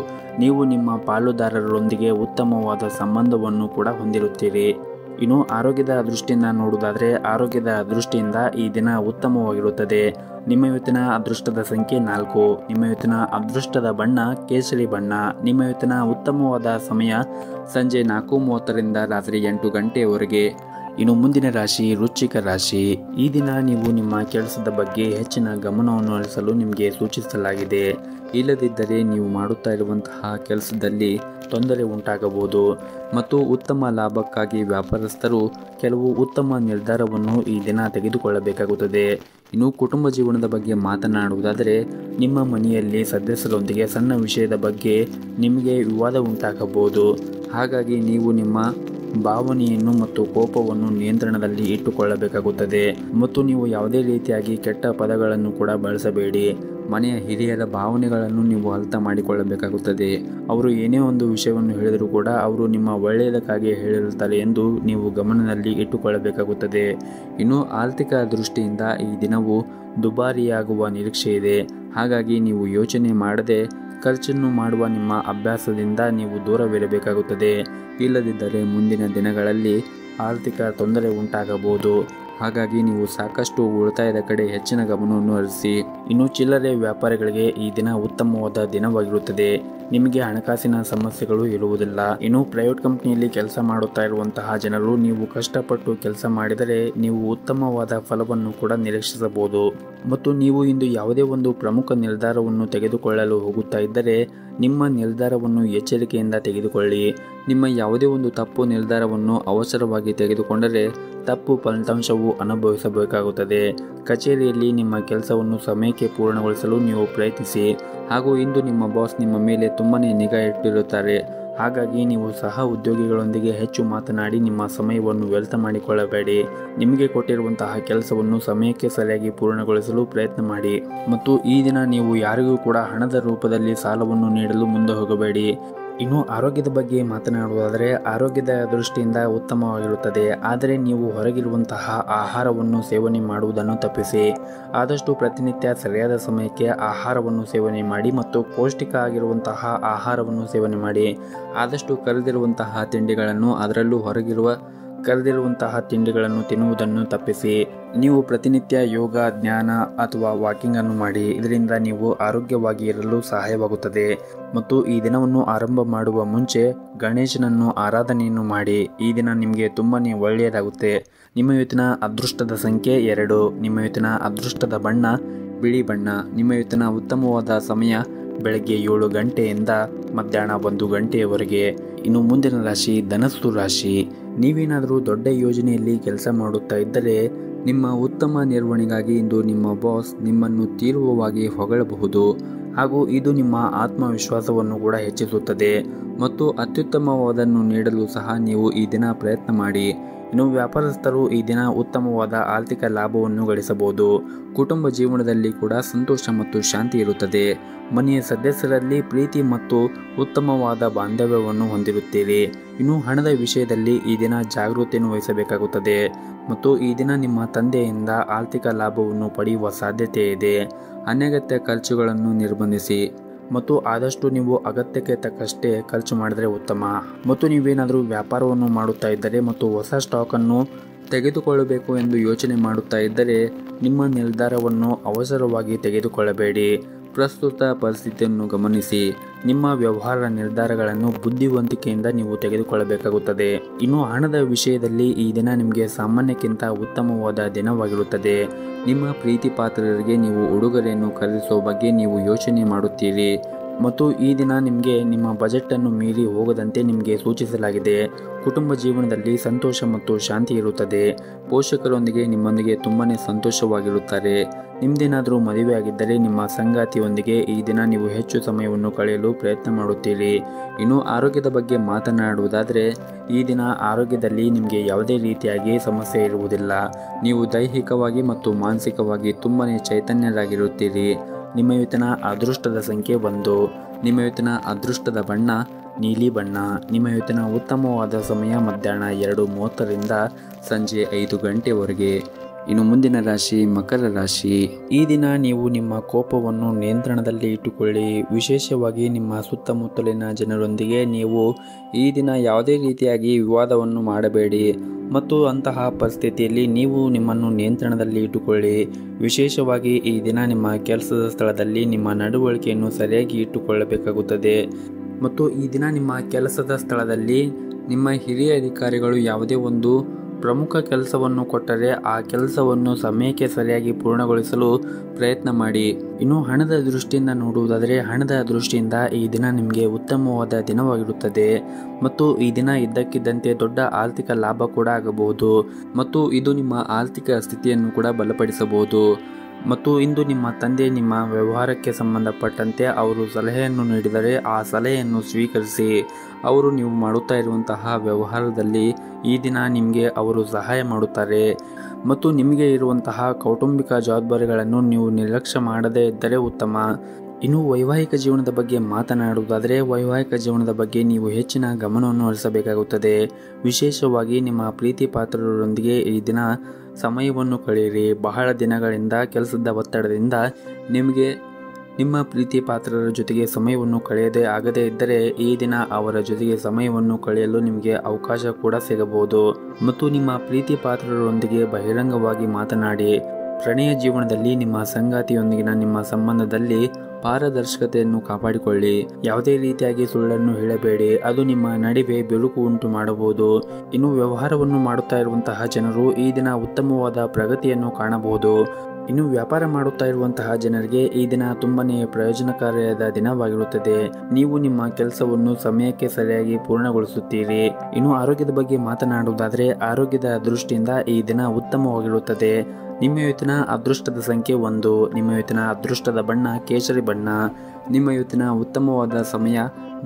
ನೀವು ನಿಮ್ಮ ಪಾಲುದಾರರೊಂದಿಗೆ ಉತ್ತಮವಾದ ಸಂಬಂಧವನ್ನು ಕೂಡ ಹೊಂದಿರುತ್ತೀರಿ. ಇನ್ನು ಆರೋಗ್ಯದ ದೃಷ್ಟಿಯಿಂದ ನೋಡುವುದಾದರೆ ಆರೋಗ್ಯದ ದೃಷ್ಟಿಯಿಂದ ಈ ದಿನ ಉತ್ತಮವಾಗಿರುತ್ತದೆ. ನಿಮ್ಮ ಇವತ್ತಿನ ಅದೃಷ್ಟದ ಸಂಖ್ಯೆ 4. ನಿಮ್ಮ ಇವತ್ತಿನ ಅದೃಷ್ಟದ ಬಣ್ಣ ಕೇಸರಿ ಬಣ್ಣ. ನಿಮ್ಮ ಇವತ್ತಿನ ಉತ್ತಮವಾದ ಸಮಯ ಸಂಜೆ 4:30ರಿಂದ ರಾತ್ರಿ 8 ಗಂಟೆಯವರೆಗೆ. ಇನ್ನು ಮುಂದಿನ ರಾಶಿ ವೃಶ್ಚಿಕ ರಾಶಿ. ಈ ದಿನ ನೀವು ನಿಮ್ಮ ಕೆಲಸದ ಬಗ್ಗೆ ಹೆಚ್ಚಿನ ಗಮನವನ್ನು ಹರಿಸಲು ನಿಮಗೆ ಸೂಚಿಸಲಾಗಿದೆ. ಇಲ್ಲದಿದ್ದರೆ ನೀವು ಮಾಡುತ್ತಾ ಇರುವಂತಹ ಕೆಲಸದಲ್ಲಿ ತೊಂದರೆ ಉಂಟಾಗಬಹುದು ಮತ್ತು ಉತ್ತಮ ಲಾಭಕ್ಕಾಗಿ ವ್ಯಾಪಾರಸ್ಥರು ಕೆಲವು ಉತ್ತಮ ನಿರ್ಧಾರವನ್ನು ಈ ದಿನ ತೆಗೆದುಕೊಳ್ಳಬೇಕಾಗುತ್ತದೆ. ಇನ್ನು ಕುಟುಂಬ ಜೀವನದ ಬಗ್ಗೆ ಮಾತನಾಡುವುದಾದರೆ ನಿಮ್ಮ ಮನೆಯಲ್ಲಿ ಸದಸ್ಯರೊಂದಿಗೆ ಸಣ್ಣ ವಿಷಯದ ಬಗ್ಗೆ ನಿಮಗೆ ವಿವಾದ ಉಂಟಾಗಬಹುದು. ಹಾಗಾಗಿ ನೀವು ನಿಮ್ಮ ಭಾವನೆಯನ್ನು ಮತ್ತು ಕೋಪವನ್ನು ನಿಯಂತ್ರಣದಲ್ಲಿ ಇಟ್ಟುಕೊಳ್ಳಬೇಕಾಗುತ್ತದೆ ಮತ್ತು ನೀವು ಯಾವುದೇ ರೀತಿಯಾಗಿ ಕೆಟ್ಟ ಪದಗಳನ್ನು ಕೂಡ ಬಳಸಬೇಡಿ. ಮನೆಯ ಹಿರಿಯರ ಭಾವನೆಗಳನ್ನು ನೀವು ಅರ್ಥ ಮಾಡಿಕೊಳ್ಳಬೇಕಾಗುತ್ತದೆ. ಅವರು ಏನೇ ಒಂದು ವಿಷಯವನ್ನು ಹೇಳಿದರೂ ಕೂಡ ಅವರು ನಿಮ್ಮ ಒಳ್ಳೆಯದಕ್ಕಾಗಿ ಹೇಳಿರುತ್ತಾರೆ ಎಂದು ನೀವು ಗಮನದಲ್ಲಿ ಇಟ್ಟುಕೊಳ್ಳಬೇಕಾಗುತ್ತದೆ. ಇನ್ನು ಆರ್ಥಿಕ ದೃಷ್ಟಿಯಿಂದ ಈ ದಿನವು ದುಬಾರಿಯಾಗುವ ನಿರೀಕ್ಷೆ ಇದೆ. ಹಾಗಾಗಿ ನೀವು ಯೋಚನೆ ಮಾಡದೆ ಖರ್ಚನ್ನು ಮಾಡುವ ನಿಮ್ಮ ಅಭ್ಯಾಸದಿಂದ ನೀವು ದೂರವಿರಬೇಕಾಗುತ್ತದೆ. ಇಲ್ಲದಿದ್ದರೆ ಮುಂದಿನ ದಿನಗಳಲ್ಲಿ ಆರ್ಥಿಕ ತೊಂದರೆ ಉಂಟಾಗಬಹುದು. ಹಾಗಾಗಿ ನೀವು ಸಾಕಷ್ಟು ಉಳಿತಾಯದ ಕಡೆ ಹೆಚ್ಚಿನ ಗಮನವನ್ನು ಹರಿಸಿ. ಇನ್ನು ಚಿಲ್ಲರೆ ವ್ಯಾಪಾರಿಗಳಿಗೆ ಈ ದಿನ ಉತ್ತಮವಾದ ದಿನವಾಗಿರುತ್ತದೆ. ನಿಮಗೆ ಹಣಕಾಸಿನ ಸಮಸ್ಯೆಗಳು ಇರುವುದಿಲ್ಲ. ಇನ್ನು ಪ್ರೈವೇಟ್ ಕಂಪನಿಯಲ್ಲಿ ಕೆಲಸ ಮಾಡುತ್ತಾ ಇರುವಂತಹ ಜನರು ನೀವು ಕಷ್ಟಪಟ್ಟು ಕೆಲಸ ಮಾಡಿದರೆ ನೀವು ಉತ್ತಮವಾದ ಫಲವನ್ನು ಕೂಡ ನಿರೀಕ್ಷಿಸಬಹುದು. ಮತ್ತು ನೀವು ಇಂದು ಯಾವುದೇ ಒಂದು ಪ್ರಮುಖ ನಿರ್ಧಾರವನ್ನು ತೆಗೆದುಕೊಳ್ಳಲು ಹೋಗುತ್ತಾ ಇದ್ದರೆ ನಿಮ್ಮ ನಿರ್ಧಾರವನ್ನು ಎಚ್ಚರಿಕೆಯಿಂದ ತೆಗೆದುಕೊಳ್ಳಿ. ನಿಮ್ಮ ಯಾವುದೇ ಒಂದು ತಪ್ಪು ನಿರ್ಧಾರವನ್ನು ಅವಸರವಾಗಿ ತೆಗೆದುಕೊಂಡರೆ ತಪ್ಪು ಫಲಿತಾಂಶವು ಅನುಭವಿಸಬೇಕಾಗುತ್ತದೆ. ಕಚೇರಿಯಲ್ಲಿ ನಿಮ್ಮ ಕೆಲಸವನ್ನು ಸಮಯಕ್ಕೆ ಪೂರ್ಣಗೊಳಿಸಲು ನೀವು ಪ್ರಯತ್ನಿಸಿ. ಹಾಗೂ ಇಂದು ನಿಮ್ಮ ಬಾಸ್ ನಿಮ್ಮ ಮೇಲೆ ತುಂಬನೇ ನಿಗಾ ಇಟ್ಟಿರುತ್ತಾರೆ. ಹಾಗಾಗಿ ನೀವು ಸಹ ಉದ್ಯೋಗಿಗಳೊಂದಿಗೆ ಹೆಚ್ಚು ಮಾತನಾಡಿ ನಿಮ್ಮ ಸಮಯವನ್ನು ವ್ಯರ್ಥ ಮಾಡಿಕೊಳ್ಳಬೇಡಿ. ನಿಮಗೆ ಕೊಟ್ಟಿರುವಂತಹ ಕೆಲಸವನ್ನು ಸಮಯಕ್ಕೆ ಸರಿಯಾಗಿ ಪೂರ್ಣಗೊಳಿಸಲು ಪ್ರಯತ್ನ ಮಾಡಿ. ಮತ್ತು ಈ ದಿನ ನೀವು ಯಾರಿಗೂ ಕೂಡ ಹಣದ ರೂಪದಲ್ಲಿ ಸಾಲವನ್ನು ನೀಡಲು ಮುಂದೆ ಹೋಗಬೇಡಿ. ಇನ್ನು ಆರೋಗ್ಯದ ಬಗ್ಗೆ ಮಾತನಾಡುವುದಾದರೆ ಆರೋಗ್ಯದ ದೃಷ್ಟಿಯಿಂದ ಉತ್ತಮವಾಗಿರುತ್ತದೆ. ಆದರೆ ನೀವು ಹೊರಗಿರುವಂತಹ ಆಹಾರವನ್ನು ಸೇವನೆ ಮಾಡುವುದನ್ನು ತಪ್ಪಿಸಿ. ಆದಷ್ಟು ಪ್ರತಿನಿತ್ಯ ಸರಿಯಾದ ಸಮಯಕ್ಕೆ ಆಹಾರವನ್ನು ಸೇವನೆ ಮಾಡಿ ಮತ್ತು ಪೌಷ್ಟಿಕ ಆಗಿರುವಂತಹ ಆಹಾರವನ್ನು ಸೇವನೆ ಮಾಡಿ. ಆದಷ್ಟು ಕರೆದಿರುವಂತಹ ತಿಂಡಿಗಳನ್ನು, ಅದರಲ್ಲೂ ಹೊರಗಿರುವ ಕರೆದಿರುವಂತಹ ತಿಂಡಿಗಳನ್ನು ತಿನ್ನುವುದನ್ನು ತಪ್ಪಿಸಿ. ನೀವು ಪ್ರತಿನಿತ್ಯ ಯೋಗ, ಧ್ಯಾನ ಅಥವಾ ವಾಕಿಂಗ್ ಅನ್ನು ಮಾಡಿ. ಇದರಿಂದ ನೀವು ಆರೋಗ್ಯವಾಗಿ ಇರಲು ಸಹಾಯವಾಗುತ್ತದೆ. ಮತ್ತು ಈ ದಿನವನ್ನು ಆರಂಭ ಮಾಡುವ ಮುಂಚೆ ಗಣೇಶನನ್ನು ಆರಾಧನೆಯನ್ನು ಮಾಡಿ. ಈ ದಿನ ನಿಮಗೆ ತುಂಬಾನೇ ಒಳ್ಳೆಯದಾಗುತ್ತೆ. ನಿಮ್ಮ ಇವತ್ತಿನ ಅದೃಷ್ಟದ ಸಂಖ್ಯೆ 2. ನಿಮ್ಮ ಇವತ್ತಿನ ಅದೃಷ್ಟದ ಬಣ್ಣ ಬಿಳಿ ಬಣ್ಣ. ನಿಮ್ಮ ಇವತ್ತಿನ ಉತ್ತಮವಾದ ಸಮಯ ಬೆಳಗ್ಗೆ 7 ಗಂಟೆಯಿಂದ ಮಧ್ಯಾಹ್ನ 1 ಗಂಟೆಯವರೆಗೆ. ಇನ್ನು ಮುಂದಿನ ರಾಶಿ ಧನಸ್ಸು ರಾಶಿ. ನೀವೇನಾದರೂ ದೊಡ್ಡ ಯೋಜನೆಯಲ್ಲಿ ಕೆಲಸ ಮಾಡುತ್ತಾ ಇದ್ದರೆ ನಿಮ್ಮ ಉತ್ತಮ ನಿರ್ವಹಣೆಗಾಗಿ ಇಂದು ನಿಮ್ಮ ಬಾಸ್ ನಿಮ್ಮನ್ನು ತೀವ್ರವಾಗಿ ಹೊಗಳಬಹುದು. ಹಾಗೂ ಇದು ನಿಮ್ಮ ಆತ್ಮವಿಶ್ವಾಸವನ್ನು ಕೂಡ ಹೆಚ್ಚಿಸುತ್ತದೆ ಮತ್ತು ಅತ್ಯುತ್ತಮವಾದನ್ನು ನೀಡಲು ಸಹ ನೀವು ಈ ದಿನ ಪ್ರಯತ್ನ ಮಾಡಿ. ಇನ್ನು ವ್ಯಾಪಾರಸ್ಥರು ಈ ದಿನ ಉತ್ತಮವಾದ ಆರ್ಥಿಕ ಲಾಭವನ್ನು ಗಳಿಸಬಹುದು. ಕುಟುಂಬ ಜೀವನದಲ್ಲಿ ಕೂಡ ಸಂತೋಷ ಮತ್ತು ಶಾಂತಿ ಇರುತ್ತದೆ. ಮನೆಯ ಸದಸ್ಯರಲ್ಲಿ ಪ್ರೀತಿ ಮತ್ತು ಉತ್ತಮವಾದ ಬಾಂಧವ್ಯವನ್ನು ಹೊಂದಿರುತ್ತೀರಿ. ಇನ್ನು ಹಣದ ವಿಷಯದಲ್ಲಿ ಈ ದಿನ ಜಾಗೃತಿಯನ್ನು ವಹಿಸಬೇಕಾಗುತ್ತದೆ ಮತ್ತು ಈ ದಿನ ನಿಮ್ಮ ತಂದೆಯಿಂದ ಆರ್ಥಿಕ ಲಾಭವನ್ನು ಪಡೆಯುವ ಸಾಧ್ಯತೆ ಇದೆ. ಅನಗತ್ಯ ಖರ್ಚುಗಳನ್ನು ನಿರ್ಬಂಧಿಸಿ ಮತ್ತು ಆದಷ್ಟು ನೀವು ಅಗತ್ಯಕ್ಕೆ ತಕ್ಕಷ್ಟೇ ಖರ್ಚು ಮಾಡಿದರೆ ಉತ್ತಮ. ಮತ್ತು ನೀವೇನಾದರೂ ವ್ಯಾಪಾರವನ್ನು ಮಾಡುತ್ತಾ ಇದ್ದರೆ ಮತ್ತು ಹೊಸ ಸ್ಟಾಕನ್ನು ತೆಗೆದುಕೊಳ್ಳಬೇಕು ಎಂದು ಯೋಚನೆ ಮಾಡುತ್ತಾ ಇದ್ದರೆ ನಿಮ್ಮ ನಿರ್ಧಾರವನ್ನು ಅವಸರವಾಗಿ ತೆಗೆದುಕೊಳ್ಳಬೇಡಿ. ಪ್ರಸ್ತುತ ಪರಿಸ್ಥಿತಿಯನ್ನು ಗಮನಿಸಿ. ನಿಮ್ಮ ವ್ಯವಹಾರ ನಿರ್ಧಾರಗಳನ್ನು ಬುದ್ಧಿವಂತಿಕೆಯಿಂದ ನೀವು ತೆಗೆದುಕೊಳ್ಳಬೇಕಾಗುತ್ತದೆ. ಇನ್ನು ಹಣದ ವಿಷಯದಲ್ಲಿ ಈ ದಿನ ನಿಮಗೆ ಸಾಮಾನ್ಯಕ್ಕಿಂತ ಉತ್ತಮವಾದ ದಿನವಾಗಿರುತ್ತದೆ. ನಿಮ್ಮ ಪ್ರೀತಿ ಪಾತ್ರರಿಗೆ ನೀವು ಉಡುಗೊರೆಯನ್ನು ಖರೀದಿಸುವ ಬಗ್ಗೆ ನೀವು ಯೋಚನೆ ಮಾಡುತ್ತೀರಿ ಮತ್ತು ಈ ದಿನ ನಿಮಗೆ ನಿಮ್ಮ ಬಜೆಟನ್ನು ಮೀರಿ ಹೋಗದಂತೆ ನಿಮಗೆ ಸೂಚಿಸಲಾಗಿದೆ. ಕುಟುಂಬ ಜೀವನದಲ್ಲಿ ಸಂತೋಷ ಮತ್ತು ಶಾಂತಿ ಇರುತ್ತದೆ. ಪೋಷಕರೊಂದಿಗೆ ನಿಮ್ಮೊಂದಿಗೆ ತುಂಬಾನೇ ಸಂತೋಷವಾಗಿರುತ್ತಾರೆ. ನಿಮ್ಮದೇನಾದರೂ ಮದುವೆ ಆಗಿದ್ದರೆ ನಿಮ್ಮ ಸಂಗಾತಿಯೊಂದಿಗೆ ಈ ದಿನ ನೀವು ಹೆಚ್ಚು ಸಮಯವನ್ನು ಕಳೆಯಲು ಪ್ರಯತ್ನ ಮಾಡುತ್ತೀರಿ. ಇನ್ನು ಆರೋಗ್ಯದ ಬಗ್ಗೆ ಮಾತನಾಡುವುದಾದರೆ ಈ ದಿನ ಆರೋಗ್ಯದಲ್ಲಿ ನಿಮಗೆ ಯಾವುದೇ ರೀತಿಯಾಗಿ ಸಮಸ್ಯೆ ಇರುವುದಿಲ್ಲ. ನೀವು ದೈಹಿಕವಾಗಿ ಮತ್ತು ಮಾನಸಿಕವಾಗಿ ತುಂಬಾನೇ ಚೈತನ್ಯರಾಗಿರುತ್ತೀರಿ. ನಿಮ್ಮ ಇವತ್ತಿನ ಅದೃಷ್ಟದ ಸಂಖ್ಯೆ 1. ನಿಮ್ಮ ಇವತ್ತಿನ ಅದೃಷ್ಟದ ಬಣ್ಣ ನೀಲಿ ಬಣ್ಣ. ನಿಮ್ಮ ಇವತ್ತಿನ ಉತ್ತಮವಾದ ಸಮಯ ಮಧ್ಯಾಹ್ನ 2:30ರಿಂದ ಸಂಜೆ 5 ಗಂಟೆವರೆಗೆ. ಇನ್ನು ಮುಂದಿನ ರಾಶಿ ಮಕರ ರಾಶಿ. ಈ ದಿನ ನೀವು ನಿಮ್ಮ ಕೋಪವನ್ನು ನಿಯಂತ್ರಣದಲ್ಲಿ ಇಟ್ಟುಕೊಳ್ಳಿ. ವಿಶೇಷವಾಗಿ ನಿಮ್ಮ ಸುತ್ತಮುತ್ತಲಿನ ಜನರೊಂದಿಗೆ ನೀವು ಈ ದಿನ ಯಾವುದೇ ರೀತಿಯಾಗಿ ವಿವಾದವನ್ನು ಮಾಡಬೇಡಿ ಮತ್ತು ಅಂತಹ ಪರಿಸ್ಥಿತಿಯಲ್ಲಿ ನೀವು ನಿಮ್ಮನ್ನು ನಿಯಂತ್ರಣದಲ್ಲಿ ಇಟ್ಟುಕೊಳ್ಳಿ. ವಿಶೇಷವಾಗಿ ಈ ದಿನ ನಿಮ್ಮ ಕೆಲಸದ ಸ್ಥಳದಲ್ಲಿ ನಿಮ್ಮ ನಡವಳಿಕೆಯನ್ನು ಸರಿಯಾಗಿ ಇಟ್ಟುಕೊಳ್ಳಬೇಕಾಗುತ್ತದೆ ಮತ್ತು ಈ ದಿನ ನಿಮ್ಮ ಕೆಲಸದ ಸ್ಥಳದಲ್ಲಿ ನಿಮ್ಮ ಹಿರಿಯ ಅಧಿಕಾರಿಗಳು ಯಾವುದೇ ಒಂದು ಪ್ರಮುಖ ಕೆಲಸವನ್ನು ಕೊಟ್ಟರೆ ಆ ಕೆಲಸವನ್ನು ಸಮಯಕ್ಕೆ ಸರಿಯಾಗಿ ಪೂರ್ಣಗೊಳಿಸಲು ಪ್ರಯತ್ನ ಮಾಡಿ. ಇನ್ನು ಹಣದ ದೃಷ್ಟಿಯಿಂದ ನೋಡುವುದಾದರೆ ಹಣದ ದೃಷ್ಟಿಯಿಂದ ಈ ದಿನ ನಿಮಗೆ ಉತ್ತಮವಾದ ದಿನವಾಗಿರುತ್ತದೆ ಮತ್ತು ಈ ದಿನ ಇದ್ದಕ್ಕಿದ್ದಂತೆ ದೊಡ್ಡ ಆರ್ಥಿಕ ಲಾಭ ಕೂಡ ಆಗಬಹುದು ಮತ್ತು ಇದು ನಿಮ್ಮ ಆರ್ಥಿಕ ಸ್ಥಿತಿಯನ್ನು ಕೂಡ ಬಲಪಡಿಸಬಹುದು. ಮತ್ತು ಇಂದು ನಿಮ್ಮ ತಂದೆ ನಿಮ್ಮ ವ್ಯವಹಾರಕ್ಕೆ ಸಂಬಂಧಪಟ್ಟಂತೆ ಅವರು ಸಲಹೆಯನ್ನು ನೀಡಿದರೆ ಆ ಸಲಹೆಯನ್ನು ಸ್ವೀಕರಿಸಿ. ಅವರು ನೀವು ಮಾಡುತ್ತಾ ಇರುವಂತಹ ವ್ಯವಹಾರದಲ್ಲಿ ಈ ದಿನ ನಿಮಗೆ ಅವರು ಸಹಾಯ ಮಾಡುತ್ತಾರೆ ಮತ್ತು ನಿಮಗೆ ಇರುವಂತಹ ಕೌಟುಂಬಿಕ ಜವಾಬ್ದಾರಿಗಳನ್ನು ನೀವು ನಿರ್ಲಕ್ಷ್ಯ ಮಾಡದೇ ಇದ್ದರೆ ಉತ್ತಮ. ಇನ್ನು ವೈವಾಹಿಕ ಜೀವನದ ಬಗ್ಗೆ ಮಾತನಾಡುವುದಾದರೆ ವೈವಾಹಿಕ ಜೀವನದ ಬಗ್ಗೆ ನೀವು ಹೆಚ್ಚಿನ ಗಮನವನ್ನು ಹರಿಸಬೇಕಾಗುತ್ತದೆ. ವಿಶೇಷವಾಗಿ ನಿಮ್ಮ ಪ್ರೀತಿ ಪಾತ್ರರೊಂದಿಗೆ ಈ ದಿನ ಸಮಯವನ್ನು ಕಳೆಯಿರಿ. ಬಹಳ ದಿನಗಳಿಂದ ಕೆಲಸದ ಒತ್ತಡದಿಂದ ನಿಮಗೆ ನಿಮ್ಮ ಪ್ರೀತಿ ಪಾತ್ರರ ಜೊತೆಗೆ ಸಮಯವನ್ನು ಕಳೆಯದೇ ಆಗದೇ ಇದ್ದರೆ ಈ ದಿನ ಅವರ ಜೊತೆಗೆ ಸಮಯವನ್ನು ಕಳೆಯಲು ನಿಮಗೆ ಅವಕಾಶ ಕೂಡ ಸಿಗಬಹುದು ಮತ್ತು ನಿಮ್ಮ ಪ್ರೀತಿ ಪಾತ್ರರೊಂದಿಗೆ ಬಹಿರಂಗವಾಗಿ ಮಾತನಾಡಿ. ಪ್ರಣಯ ಜೀವನದಲ್ಲಿ ನಿಮ್ಮ ಸಂಗಾತಿಯೊಂದಿಗಿನ ನಿಮ್ಮ ಸಂಬಂಧದಲ್ಲಿ ಪಾರದರ್ಶಕತೆಯನ್ನು ಕಾಪಾಡಿಕೊಳ್ಳಿ. ಯಾವುದೇ ರೀತಿಯಾಗಿ ಸುಳ್ಳನ್ನು ಹೇಳಬೇಡಿ, ಅದು ನಿಮ್ಮ ನಡುವೆ ಬಿರುಕು ಉಂಟು ಮಾಡಬಹುದು. ಇನ್ನು ವ್ಯವಹಾರವನ್ನು ಮಾಡುತ್ತಾ ಇರುವಂತಹ ಜನರು ಈ ದಿನ ಉತ್ತಮವಾದ ಪ್ರಗತಿಯನ್ನು ಕಾಣಬಹುದು. ಇನ್ನು ವ್ಯಾಪಾರ ಮಾಡುತ್ತಾ ಇರುವಂತಹ ಜನರಿಗೆ ಈ ದಿನ ತುಂಬಾನೇ ಪ್ರಯೋಜನಕಾರಿಯಾದ ದಿನವಾಗಿರುತ್ತದೆ. ನೀವು ನಿಮ್ಮ ಕೆಲಸವನ್ನು ಸಮಯಕ್ಕೆ ಸರಿಯಾಗಿ ಪೂರ್ಣಗೊಳಿಸುತ್ತೀರಿ. ಇನ್ನು ಆರೋಗ್ಯದ ಬಗ್ಗೆ ಮಾತನಾಡುವುದಾದರೆ ಆರೋಗ್ಯದ ದೃಷ್ಟಿಯಿಂದ ಈ ದಿನ ಉತ್ತಮವಾಗಿರುತ್ತದೆ. ನಿಮ್ಮ ಇವತ್ತಿನ ಅದೃಷ್ಟದ ಸಂಖ್ಯೆ 1. ನಿಮ್ಮ ಇವತ್ತಿನ ಅದೃಷ್ಟದ ಬಣ್ಣ ಕೇಸರಿ ಬಣ್ಣ. ನಿಮ್ಮ ಇವತ್ತಿನ ಉತ್ತಮವಾದ ಸಮಯ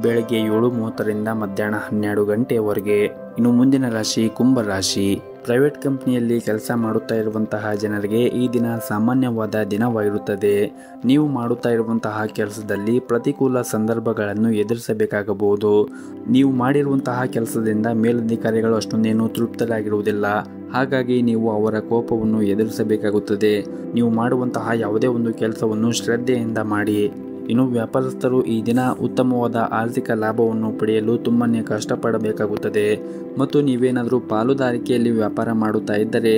ಬೆಳಗ್ಗೆ 7:30ರಿಂದ ಮಧ್ಯಾಹ್ನ 12 ಗಂಟೆಯವರೆಗೆ. ಇನ್ನು ಮುಂದಿನ ರಾಶಿ ಕುಂಭ ರಾಶಿ. ಪ್ರೈವೇಟ್ ಕಂಪನಿಯಲ್ಲಿ ಕೆಲಸ ಮಾಡುತ್ತಾ ಇರುವಂತಹ ಜನರಿಗೆ ಈ ದಿನ ಸಾಮಾನ್ಯವಾದ ದಿನವಾಗಿರುತ್ತದೆ. ನೀವು ಮಾಡುತ್ತಾ ಇರುವಂತಹ ಕೆಲಸದಲ್ಲಿ ಪ್ರತಿಕೂಲ ಸಂದರ್ಭಗಳನ್ನು ಎದುರಿಸಬೇಕಾಗಬಹುದು. ನೀವು ಮಾಡಿರುವಂತಹ ಕೆಲಸದಿಂದ ಮೇಲಧಿಕಾರಿಗಳು ಅಷ್ಟೊಂದೇನು ತೃಪ್ತರಾಗಿರುವುದಿಲ್ಲ. ಹಾಗಾಗಿ ನೀವು ಅವರ ಕೋಪವನ್ನು ಎದುರಿಸಬೇಕಾಗುತ್ತದೆ. ನೀವು ಮಾಡುವಂತಹ ಯಾವುದೇ ಒಂದು ಕೆಲಸವನ್ನು ಶ್ರದ್ಧೆಯಿಂದ ಮಾಡಿ. ಇನ್ನು ವ್ಯಾಪಾರಸ್ಥರು ಈ ದಿನ ಉತ್ತಮವಾದ ಆರ್ಥಿಕ ಲಾಭವನ್ನು ಪಡೆಯಲು ತುಂಬಾನೇ ಕಷ್ಟಪಡಬೇಕಾಗುತ್ತದೆ ಮತ್ತು ನೀವೇನಾದರೂ ಪಾಲುದಾರಿಕೆಯಲ್ಲಿ ವ್ಯಾಪಾರ ಮಾಡುತ್ತಾ ಇದ್ದರೆ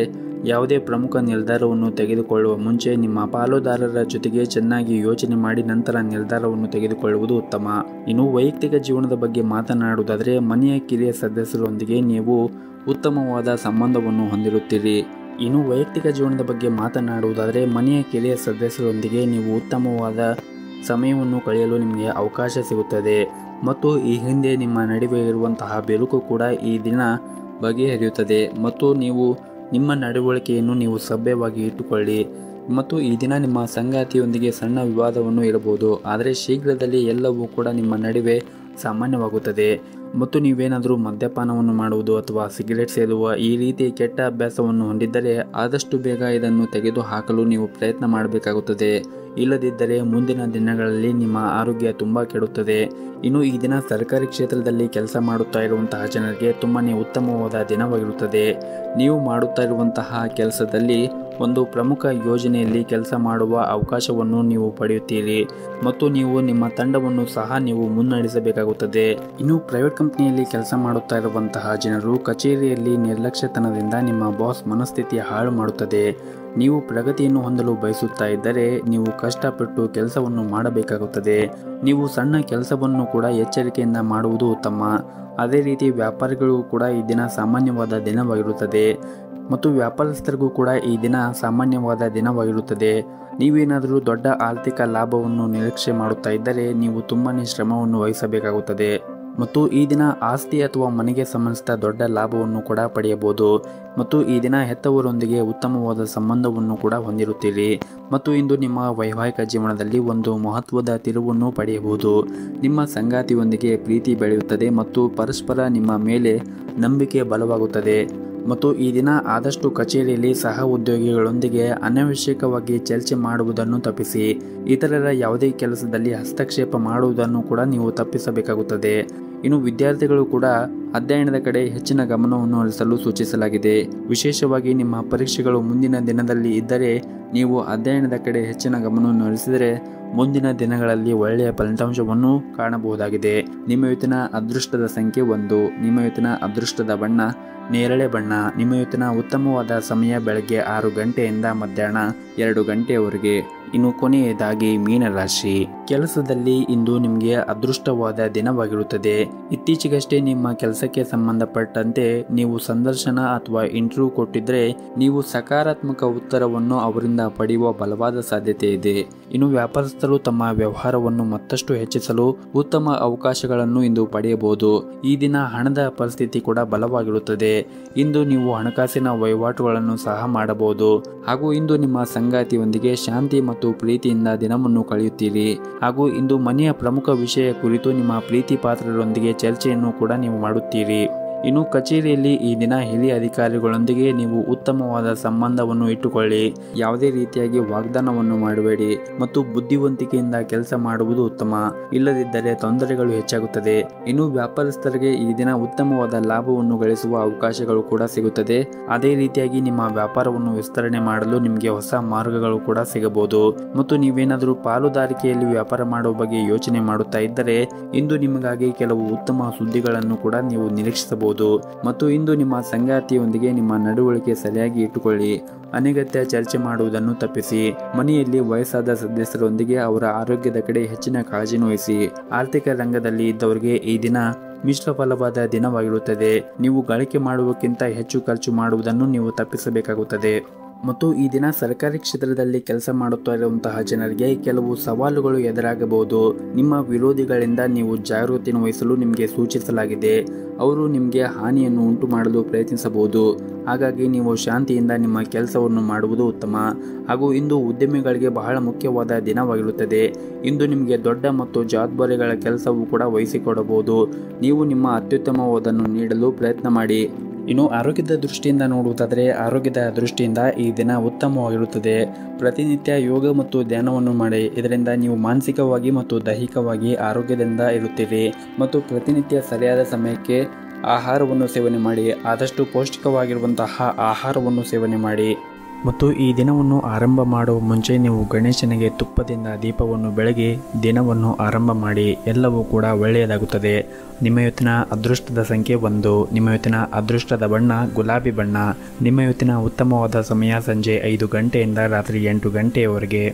ಯಾವುದೇ ಪ್ರಮುಖ ನಿರ್ಧಾರವನ್ನು ತೆಗೆದುಕೊಳ್ಳುವ ಮುಂಚೆ ನಿಮ್ಮ ಪಾಲುದಾರರ ಜೊತೆಗೆ ಚೆನ್ನಾಗಿ ಯೋಚನೆ ಮಾಡಿ ನಂತರ ನಿರ್ಧಾರವನ್ನು ತೆಗೆದುಕೊಳ್ಳುವುದು ಉತ್ತಮ. ಇನ್ನು ವೈಯಕ್ತಿಕ ಜೀವನದ ಬಗ್ಗೆ ಮಾತನಾಡುವುದಾದರೆ ಮನೆಯ ಕಿರಿಯ ಸದಸ್ಯರೊಂದಿಗೆ ನೀವು ಉತ್ತಮವಾದ ಸಂಬಂಧವನ್ನು ಹೊಂದಿರುತ್ತೀರಿ. ಇನ್ನು ವೈಯಕ್ತಿಕ ಜೀವನದ ಬಗ್ಗೆ ಮಾತನಾಡುವುದಾದರೆ ಮನೆಯ ಕಿರಿಯ ಸದಸ್ಯರೊಂದಿಗೆ ನೀವು ಉತ್ತಮವಾದ ಸಮಯವನ್ನು ಕಳೆಯಲು ನಿಮಗೆ ಅವಕಾಶ ಸಿಗುತ್ತದೆ ಮತ್ತು ಈ ಹಿಂದೆ ನಿಮ್ಮ ನಡುವೆ ಇರುವಂತಹ ಬೆರುಕು ಕೂಡ ಈ ದಿನ ಬಗೆಹರಿಯುತ್ತದೆ ಮತ್ತು ನೀವು ನಿಮ್ಮ ನಡವಳಿಕೆಯನ್ನು ನೀವು ಸಭ್ಯವಾಗಿ ಇಟ್ಟುಕೊಳ್ಳಿ. ಮತ್ತು ಈ ದಿನ ನಿಮ್ಮ ಸಂಗಾತಿಯೊಂದಿಗೆ ಸಣ್ಣ ವಿವಾದವನ್ನು ಇರಬಹುದು, ಆದರೆ ಶೀಘ್ರದಲ್ಲಿ ಎಲ್ಲವೂ ಕೂಡ ನಿಮ್ಮ ನಡುವೆ ಸಾಮಾನ್ಯವಾಗುತ್ತದೆ. ಮತ್ತು ನೀವೇನಾದರೂ ಮದ್ಯಪಾನವನ್ನು ಮಾಡುವುದು ಅಥವಾ ಸಿಗರೆಟ್ ಸೇದುವ ಈ ರೀತಿ ಕೆಟ್ಟ ಅಭ್ಯಾಸವನ್ನು ಹೊಂದಿದ್ದರೆ ಆದಷ್ಟು ಬೇಗ ಇದನ್ನು ತೆಗೆದುಹಾಕಲು ನೀವು ಪ್ರಯತ್ನ ಮಾಡಬೇಕಾಗುತ್ತದೆ. ಇಲ್ಲದಿದ್ದರೆ ಮುಂದಿನ ದಿನಗಳಲ್ಲಿ ನಿಮ್ಮ ಆರೋಗ್ಯ ತುಂಬ ಕೆಡುತ್ತದೆ. ಇನ್ನು ಈ ದಿನ ಸರ್ಕಾರಿ ಕ್ಷೇತ್ರದಲ್ಲಿ ಕೆಲಸ ಮಾಡುತ್ತಾ ಇರುವಂತಹ ಜನರಿಗೆ ತುಂಬಾನೇ ಉತ್ತಮವಾದ ದಿನವಾಗಿರುತ್ತದೆ. ನೀವು ಮಾಡುತ್ತಾ ಇರುವಂತಹ ಕೆಲಸದಲ್ಲಿ ಒಂದು ಪ್ರಮುಖ ಯೋಜನೆಯಲ್ಲಿ ಕೆಲಸ ಮಾಡುವ ಅವಕಾಶವನ್ನು ನೀವು ಪಡೆಯುತ್ತೀರಿ ಮತ್ತು ನೀವು ನಿಮ್ಮ ತಂಡವನ್ನು ಸಹ ನೀವು ಮುನ್ನಡೆಸಬೇಕಾಗುತ್ತದೆ. ಇನ್ನು ಪ್ರೈವೇಟ್ ಕಂಪನಿಯಲ್ಲಿ ಕೆಲಸ ಮಾಡುತ್ತಾ ಇರುವಂತಹ ಜನರು ಕಚೇರಿಯಲ್ಲಿ ನಿರ್ಲಕ್ಷ್ಯತನದಿಂದ ನಿಮ್ಮ ಬಾಸ್ ಮನಸ್ಥಿತಿ ಹಾಳು ಮಾಡುತ್ತದೆ. ನೀವು ಪ್ರಗತಿಯನ್ನು ಹೊಂದಲು ಬಯಸುತ್ತಾ ಇದ್ದರೆ ನೀವು ಕಷ್ಟಪಟ್ಟು ಕೆಲಸವನ್ನು ಮಾಡಬೇಕಾಗುತ್ತದೆ. ನೀವು ಸಣ್ಣ ಕೆಲಸವನ್ನು ಕೂಡ ಎಚ್ಚರಿಕೆಯಿಂದ ಮಾಡುವುದು ಉತ್ತಮ. ಅದೇ ರೀತಿ ವ್ಯಾಪಾರಿಗಳು ಕೂಡ ಈ ದಿನ ಸಾಮಾನ್ಯವಾದ ದಿನವಾಗಿರುತ್ತದೆ ಮತ್ತು ವ್ಯಾಪಾರಸ್ಥರಿಗೂ ಕೂಡ ಈ ದಿನ ಸಾಮಾನ್ಯವಾದ ದಿನವಾಗಿರುತ್ತದೆ. ನೀವೇನಾದರೂ ದೊಡ್ಡ ಆರ್ಥಿಕ ಲಾಭವನ್ನು ನಿರೀಕ್ಷೆ ಮಾಡುತ್ತಾ ಇದ್ದರೆ ನೀವು ತುಂಬಾನೇ ಶ್ರಮವನ್ನು ವಹಿಸಬೇಕಾಗುತ್ತದೆ ಮತ್ತು ಈ ದಿನ ಆಸ್ತಿ ಅಥವಾ ಮನೆಗೆ ಸಂಬಂಧಿಸಿದ ದೊಡ್ಡ ಲಾಭವನ್ನು ಕೂಡ ಪಡೆಯಬಹುದು ಮತ್ತು ಈ ದಿನ ಹೆತ್ತವರೊಂದಿಗೆ ಉತ್ತಮವಾದ ಸಂಬಂಧವನ್ನು ಕೂಡ ಹೊಂದಿರುತ್ತೀರಿ ಮತ್ತು ಇಂದು ನಿಮ್ಮ ವೈವಾಹಿಕ ಜೀವನದಲ್ಲಿ ಒಂದು ಮಹತ್ವದ ತಿರುವನ್ನು ಪಡೆಯಬಹುದು. ನಿಮ್ಮ ಸಂಗಾತಿಯೊಂದಿಗೆ ಪ್ರೀತಿ ಬೆಳೆಯುತ್ತದೆ ಮತ್ತು ಪರಸ್ಪರ ನಿಮ್ಮ ಮೇಲೆ ನಂಬಿಕೆ ಬಲವಾಗುತ್ತದೆ ಮತ್ತು ಈ ದಿನ ಆದಷ್ಟು ಕಚೇರಿಯಲ್ಲಿ ಸಹ ಉದ್ಯೋಗಿಗಳೊಂದಿಗೆ ಅನವಶ್ಯಕವಾಗಿ ಚರ್ಚೆ ಮಾಡುವುದನ್ನು ತಪ್ಪಿಸಿ. ಇತರರ ಯಾವುದೇ ಕೆಲಸದಲ್ಲಿ ಹಸ್ತಕ್ಷೇಪ ಮಾಡುವುದನ್ನು ಕೂಡ ನೀವು ತಪ್ಪಿಸಬೇಕಾಗುತ್ತದೆ. ಇನ್ನು ವಿದ್ಯಾರ್ಥಿಗಳು ಕೂಡ ಅಧ್ಯಯನದ ಕಡೆ ಹೆಚ್ಚಿನ ಗಮನವನ್ನು ಹರಿಸಲು ಸೂಚಿಸಲಾಗಿದೆ. ವಿಶೇಷವಾಗಿ ನಿಮ್ಮ ಪರೀಕ್ಷೆಗಳು ಮುಂದಿನ ದಿನದಲ್ಲಿ ಇದ್ದರೆ ನೀವು ಅಧ್ಯಯನದ ಕಡೆ ಹೆಚ್ಚಿನ ಗಮನವನ್ನು ಹರಿಸಿದರೆ ಮುಂದಿನ ದಿನಗಳಲ್ಲಿ ಒಳ್ಳೆಯ ಫಲಿತಾಂಶವನ್ನು ಕಾಣಬಹುದಾಗಿದೆ. ನಿಮ್ಮ ಇವತ್ತಿನ ಅದೃಷ್ಟದ ಸಂಖ್ಯೆ 1. ನಿಮ್ಮ ಇವತ್ತಿನ ಅದೃಷ್ಟದ ಬಣ್ಣ ನೇರಳೆ ಬಣ್ಣ. ನಿಮ್ಮ ಇವತ್ತಿನ ಉತ್ತಮವಾದ ಸಮಯ ಬೆಳಗ್ಗೆ 6 ಗಂಟೆಯಿಂದ ಮಧ್ಯಾಹ್ನ 2 ಗಂಟೆಯವರೆಗೆ. ಇನ್ನು ಕೊನೆಯದಾಗಿ ಮೀನರಾಶಿ. ಕೆಲಸದಲ್ಲಿ ಇಂದು ನಿಮಗೆ ಅದೃಷ್ಟವಾದ ದಿನವಾಗಿರುತ್ತದೆ. ಇತ್ತೀಚೆಗಷ್ಟೇ ನಿಮ್ಮ ಕೆಲಸಕ್ಕೆ ಸಂಬಂಧಪಟ್ಟಂತೆ ನೀವು ಸಂದರ್ಶನ ಅಥವಾ ಇಂಟರ್ವ್ಯೂ ಕೊಟ್ಟಿದ್ರೆ ನೀವು ಸಕಾರಾತ್ಮಕ ಉತ್ತರವನ್ನು ಅವರಿಂದ ಪಡೆಯುವ ಬಲವಾದ ಸಾಧ್ಯತೆ ಇದೆ. ಇನ್ನು ವ್ಯಾಪಾರಸ್ಥರು ತಮ್ಮ ವ್ಯವಹಾರವನ್ನು ಮತ್ತಷ್ಟು ಹೆಚ್ಚಿಸಲು ಉತ್ತಮ ಅವಕಾಶಗಳನ್ನು ಇಂದು ಪಡೆಯಬಹುದು. ಈ ದಿನ ಹಣದ ಪರಿಸ್ಥಿತಿ ಕೂಡ ಬಲವಾಗಿರುತ್ತದೆ. ಇಂದು ನೀವು ಹಣಕಾಸಿನ ವಹಿವಾಟುಗಳನ್ನು ಸಹ ಮಾಡಬಹುದು. ಹಾಗೂ ಇಂದು ನಿಮ್ಮ ಸಂಗಾತಿಯೊಂದಿಗೆ ಶಾಂತಿ ಮತ್ತು ಪ್ರೀತಿಯಿಂದ ದಿನವನ್ನು ಕಳೆಯುತ್ತೀರಿ. ಹಾಗೂ ಇಂದು ಮನೆಯ ಪ್ರಮುಖ ವಿಷಯ ಕುರಿತು ನಿಮ್ಮ ಪ್ರೀತಿ ಪಾತ್ರರೊಂದಿಗೆ ಚರ್ಚೆಯನ್ನು ಕೂಡ ನೀವು ಮಾಡುತ್ತೀರಿ. ಇನ್ನು ಕಚೇರಿಯಲ್ಲಿ ಈ ದಿನ ಹಿರಿಯ ಅಧಿಕಾರಿಗಳೊಂದಿಗೆ ನೀವು ಉತ್ತಮವಾದ ಸಂಬಂಧವನ್ನು ಇಟ್ಟುಕೊಳ್ಳಿ. ಯಾವುದೇ ರೀತಿಯಾಗಿ ವಾಗ್ದಾನವನ್ನು ಮಾಡಬೇಡಿ ಮತ್ತು ಬುದ್ಧಿವಂತಿಕೆಯಿಂದ ಕೆಲಸ ಮಾಡುವುದು ಉತ್ತಮ. ಇಲ್ಲದಿದ್ದರೆ ತೊಂದರೆಗಳು ಹೆಚ್ಚಾಗುತ್ತದೆ. ಇನ್ನು ವ್ಯಾಪಾರಸ್ಥರಿಗೆ ಈ ದಿನ ಉತ್ತಮವಾದ ಲಾಭವನ್ನು ಗಳಿಸುವ ಅವಕಾಶಗಳು ಕೂಡ ಸಿಗುತ್ತದೆ. ಅದೇ ರೀತಿಯಾಗಿ ನಿಮ್ಮ ವ್ಯಾಪಾರವನ್ನು ವಿಸ್ತರಣೆ ಮಾಡಲು ನಿಮಗೆ ಹೊಸ ಮಾರ್ಗಗಳು ಕೂಡ ಸಿಗಬಹುದು. ಮತ್ತು ನೀವೇನಾದರೂ ಪಾಲುದಾರಿಕೆಯಲ್ಲಿ ವ್ಯಾಪಾರ ಮಾಡುವ ಬಗ್ಗೆ ಯೋಚನೆ ಮಾಡುತ್ತಾ ಇದ್ದರೆ ಇಂದು ನಿಮಗಾಗಿ ಕೆಲವು ಉತ್ತಮ ಸುದ್ದಿಗಳನ್ನು ಕೂಡ ನೀವು ನಿರೀಕ್ಷಿಸಬಹುದು. ಮತ್ತು ಇಂದು ನಿಮ್ಮ ಸಂಗಾತಿಯೊಂದಿಗೆ ನಿಮ್ಮ ನಡವಳಿಕೆ ಸರಿಯಾಗಿ ಇಟ್ಟುಕೊಳ್ಳಿ. ಅನಗತ್ಯ ಚರ್ಚೆ ಮಾಡುವುದನ್ನು ತಪ್ಪಿಸಿ. ಮನೆಯಲ್ಲಿ ವಯಸ್ಸಾದ ಸದಸ್ಯರೊಂದಿಗೆ ಅವರ ಆರೋಗ್ಯದ ಕಡೆ ಹೆಚ್ಚಿನ ಕಾಳಜಿ ವಹಿಸಿ. ಆರ್ಥಿಕ ರಂಗದಲ್ಲಿ ಇದ್ದವರಿಗೆ ಈ ದಿನ ಮಿಶ್ರ ಫಲವಾದ ದಿನವಾಗಿರುತ್ತದೆ. ನೀವು ಗಳಿಕೆ ಮಾಡುವಕ್ಕಿಂತ ಹೆಚ್ಚು ಖರ್ಚು ಮಾಡುವುದನ್ನು ನೀವು ತಪ್ಪಿಸಬೇಕಾಗುತ್ತದೆ. ಮತ್ತು ಈ ದಿನ ಸರ್ಕಾರಿ ಕ್ಷೇತ್ರದಲ್ಲಿ ಕೆಲಸ ಮಾಡುತ್ತಾ ಇರುವಂತಹ ಜನರಿಗೆ ಕೆಲವು ಸವಾಲುಗಳು ಎದುರಾಗಬಹುದು. ನಿಮ್ಮ ವಿರೋಧಿಗಳಿಂದ ನೀವು ಜಾಗೃತಿ ವಹಿಸಲು ನಿಮಗೆ ಸೂಚಿಸಲಾಗಿದೆ. ಅವರು ನಿಮಗೆ ಹಾನಿಯನ್ನು ಉಂಟು ಮಾಡಲು ಪ್ರಯತ್ನಿಸಬಹುದು. ಹಾಗಾಗಿ ನೀವು ಶಾಂತಿಯಿಂದ ನಿಮ್ಮ ಕೆಲಸವನ್ನು ಮಾಡುವುದು ಉತ್ತಮ. ಹಾಗೂ ಇಂದು ಉದ್ಯಮಿಗಳಿಗೆ ಬಹಳ ಮುಖ್ಯವಾದ ದಿನವಾಗಿರುತ್ತದೆ. ಇಂದು ನಿಮಗೆ ದೊಡ್ಡ ಮತ್ತು ಜವಾಬ್ದಾರಿಗಳ ಕೆಲಸವೂ ಕೂಡ ವಹಿಸಿಕೊಡಬಹುದು. ನೀವು ನಿಮ್ಮ ಅತ್ಯುತ್ತಮವಾದನ್ನು ನೀಡಲು ಪ್ರಯತ್ನ ಮಾಡಿ. ಇನ್ನು ಆರೋಗ್ಯದ ದೃಷ್ಟಿಯಿಂದ ನೋಡುವುದಾದರೆ ಆರೋಗ್ಯದ ದೃಷ್ಟಿಯಿಂದ ಈ ದಿನ ಉತ್ತಮವಾಗಿರುತ್ತದೆ. ಪ್ರತಿನಿತ್ಯ ಯೋಗ ಮತ್ತು ಧ್ಯಾನವನ್ನು ಮಾಡಿ. ಇದರಿಂದ ನೀವು ಮಾನಸಿಕವಾಗಿ ಮತ್ತು ದೈಹಿಕವಾಗಿ ಆರೋಗ್ಯದಿಂದ ಇರುತ್ತೀರಿ. ಮತ್ತು ಪ್ರತಿನಿತ್ಯ ಸರಿಯಾದ ಸಮಯಕ್ಕೆ ಆಹಾರವನ್ನು ಸೇವನೆ ಮಾಡಿ. ಆದಷ್ಟು ಪೌಷ್ಟಿಕವಾಗಿರುವಂತಹ ಆಹಾರವನ್ನು ಸೇವನೆ ಮಾಡಿ. ಮತ್ತು ಈ ದಿನವನ್ನು ಆರಂಭ ಮಾಡುವ ಮುಂಚೆ ನೀವು ಗಣೇಶನಿಗೆ ತುಪ್ಪದಿಂದ ದೀಪವನ್ನು ಬೆಳಗಿ ದಿನವನ್ನು ಆರಂಭ ಮಾಡಿ. ಎಲ್ಲವೂ ಕೂಡ ಒಳ್ಳೆಯದಾಗುತ್ತದೆ. ನಿಮ್ಮ ಇವತ್ತಿನ ಅದೃಷ್ಟದ ಸಂಖ್ಯೆ 1. ನಿಮ್ಮ ಇವತ್ತಿನ ಅದೃಷ್ಟದ ಬಣ್ಣ ಗುಲಾಬಿ ಬಣ್ಣ. ನಿಮ್ಮ ಇವತ್ತಿನ ಉತ್ತಮವಾದ ಸಮಯ ಸಂಜೆ 5 ಗಂಟೆಯಿಂದ ರಾತ್ರಿ 8 ಗಂಟೆಯವರೆಗೆ.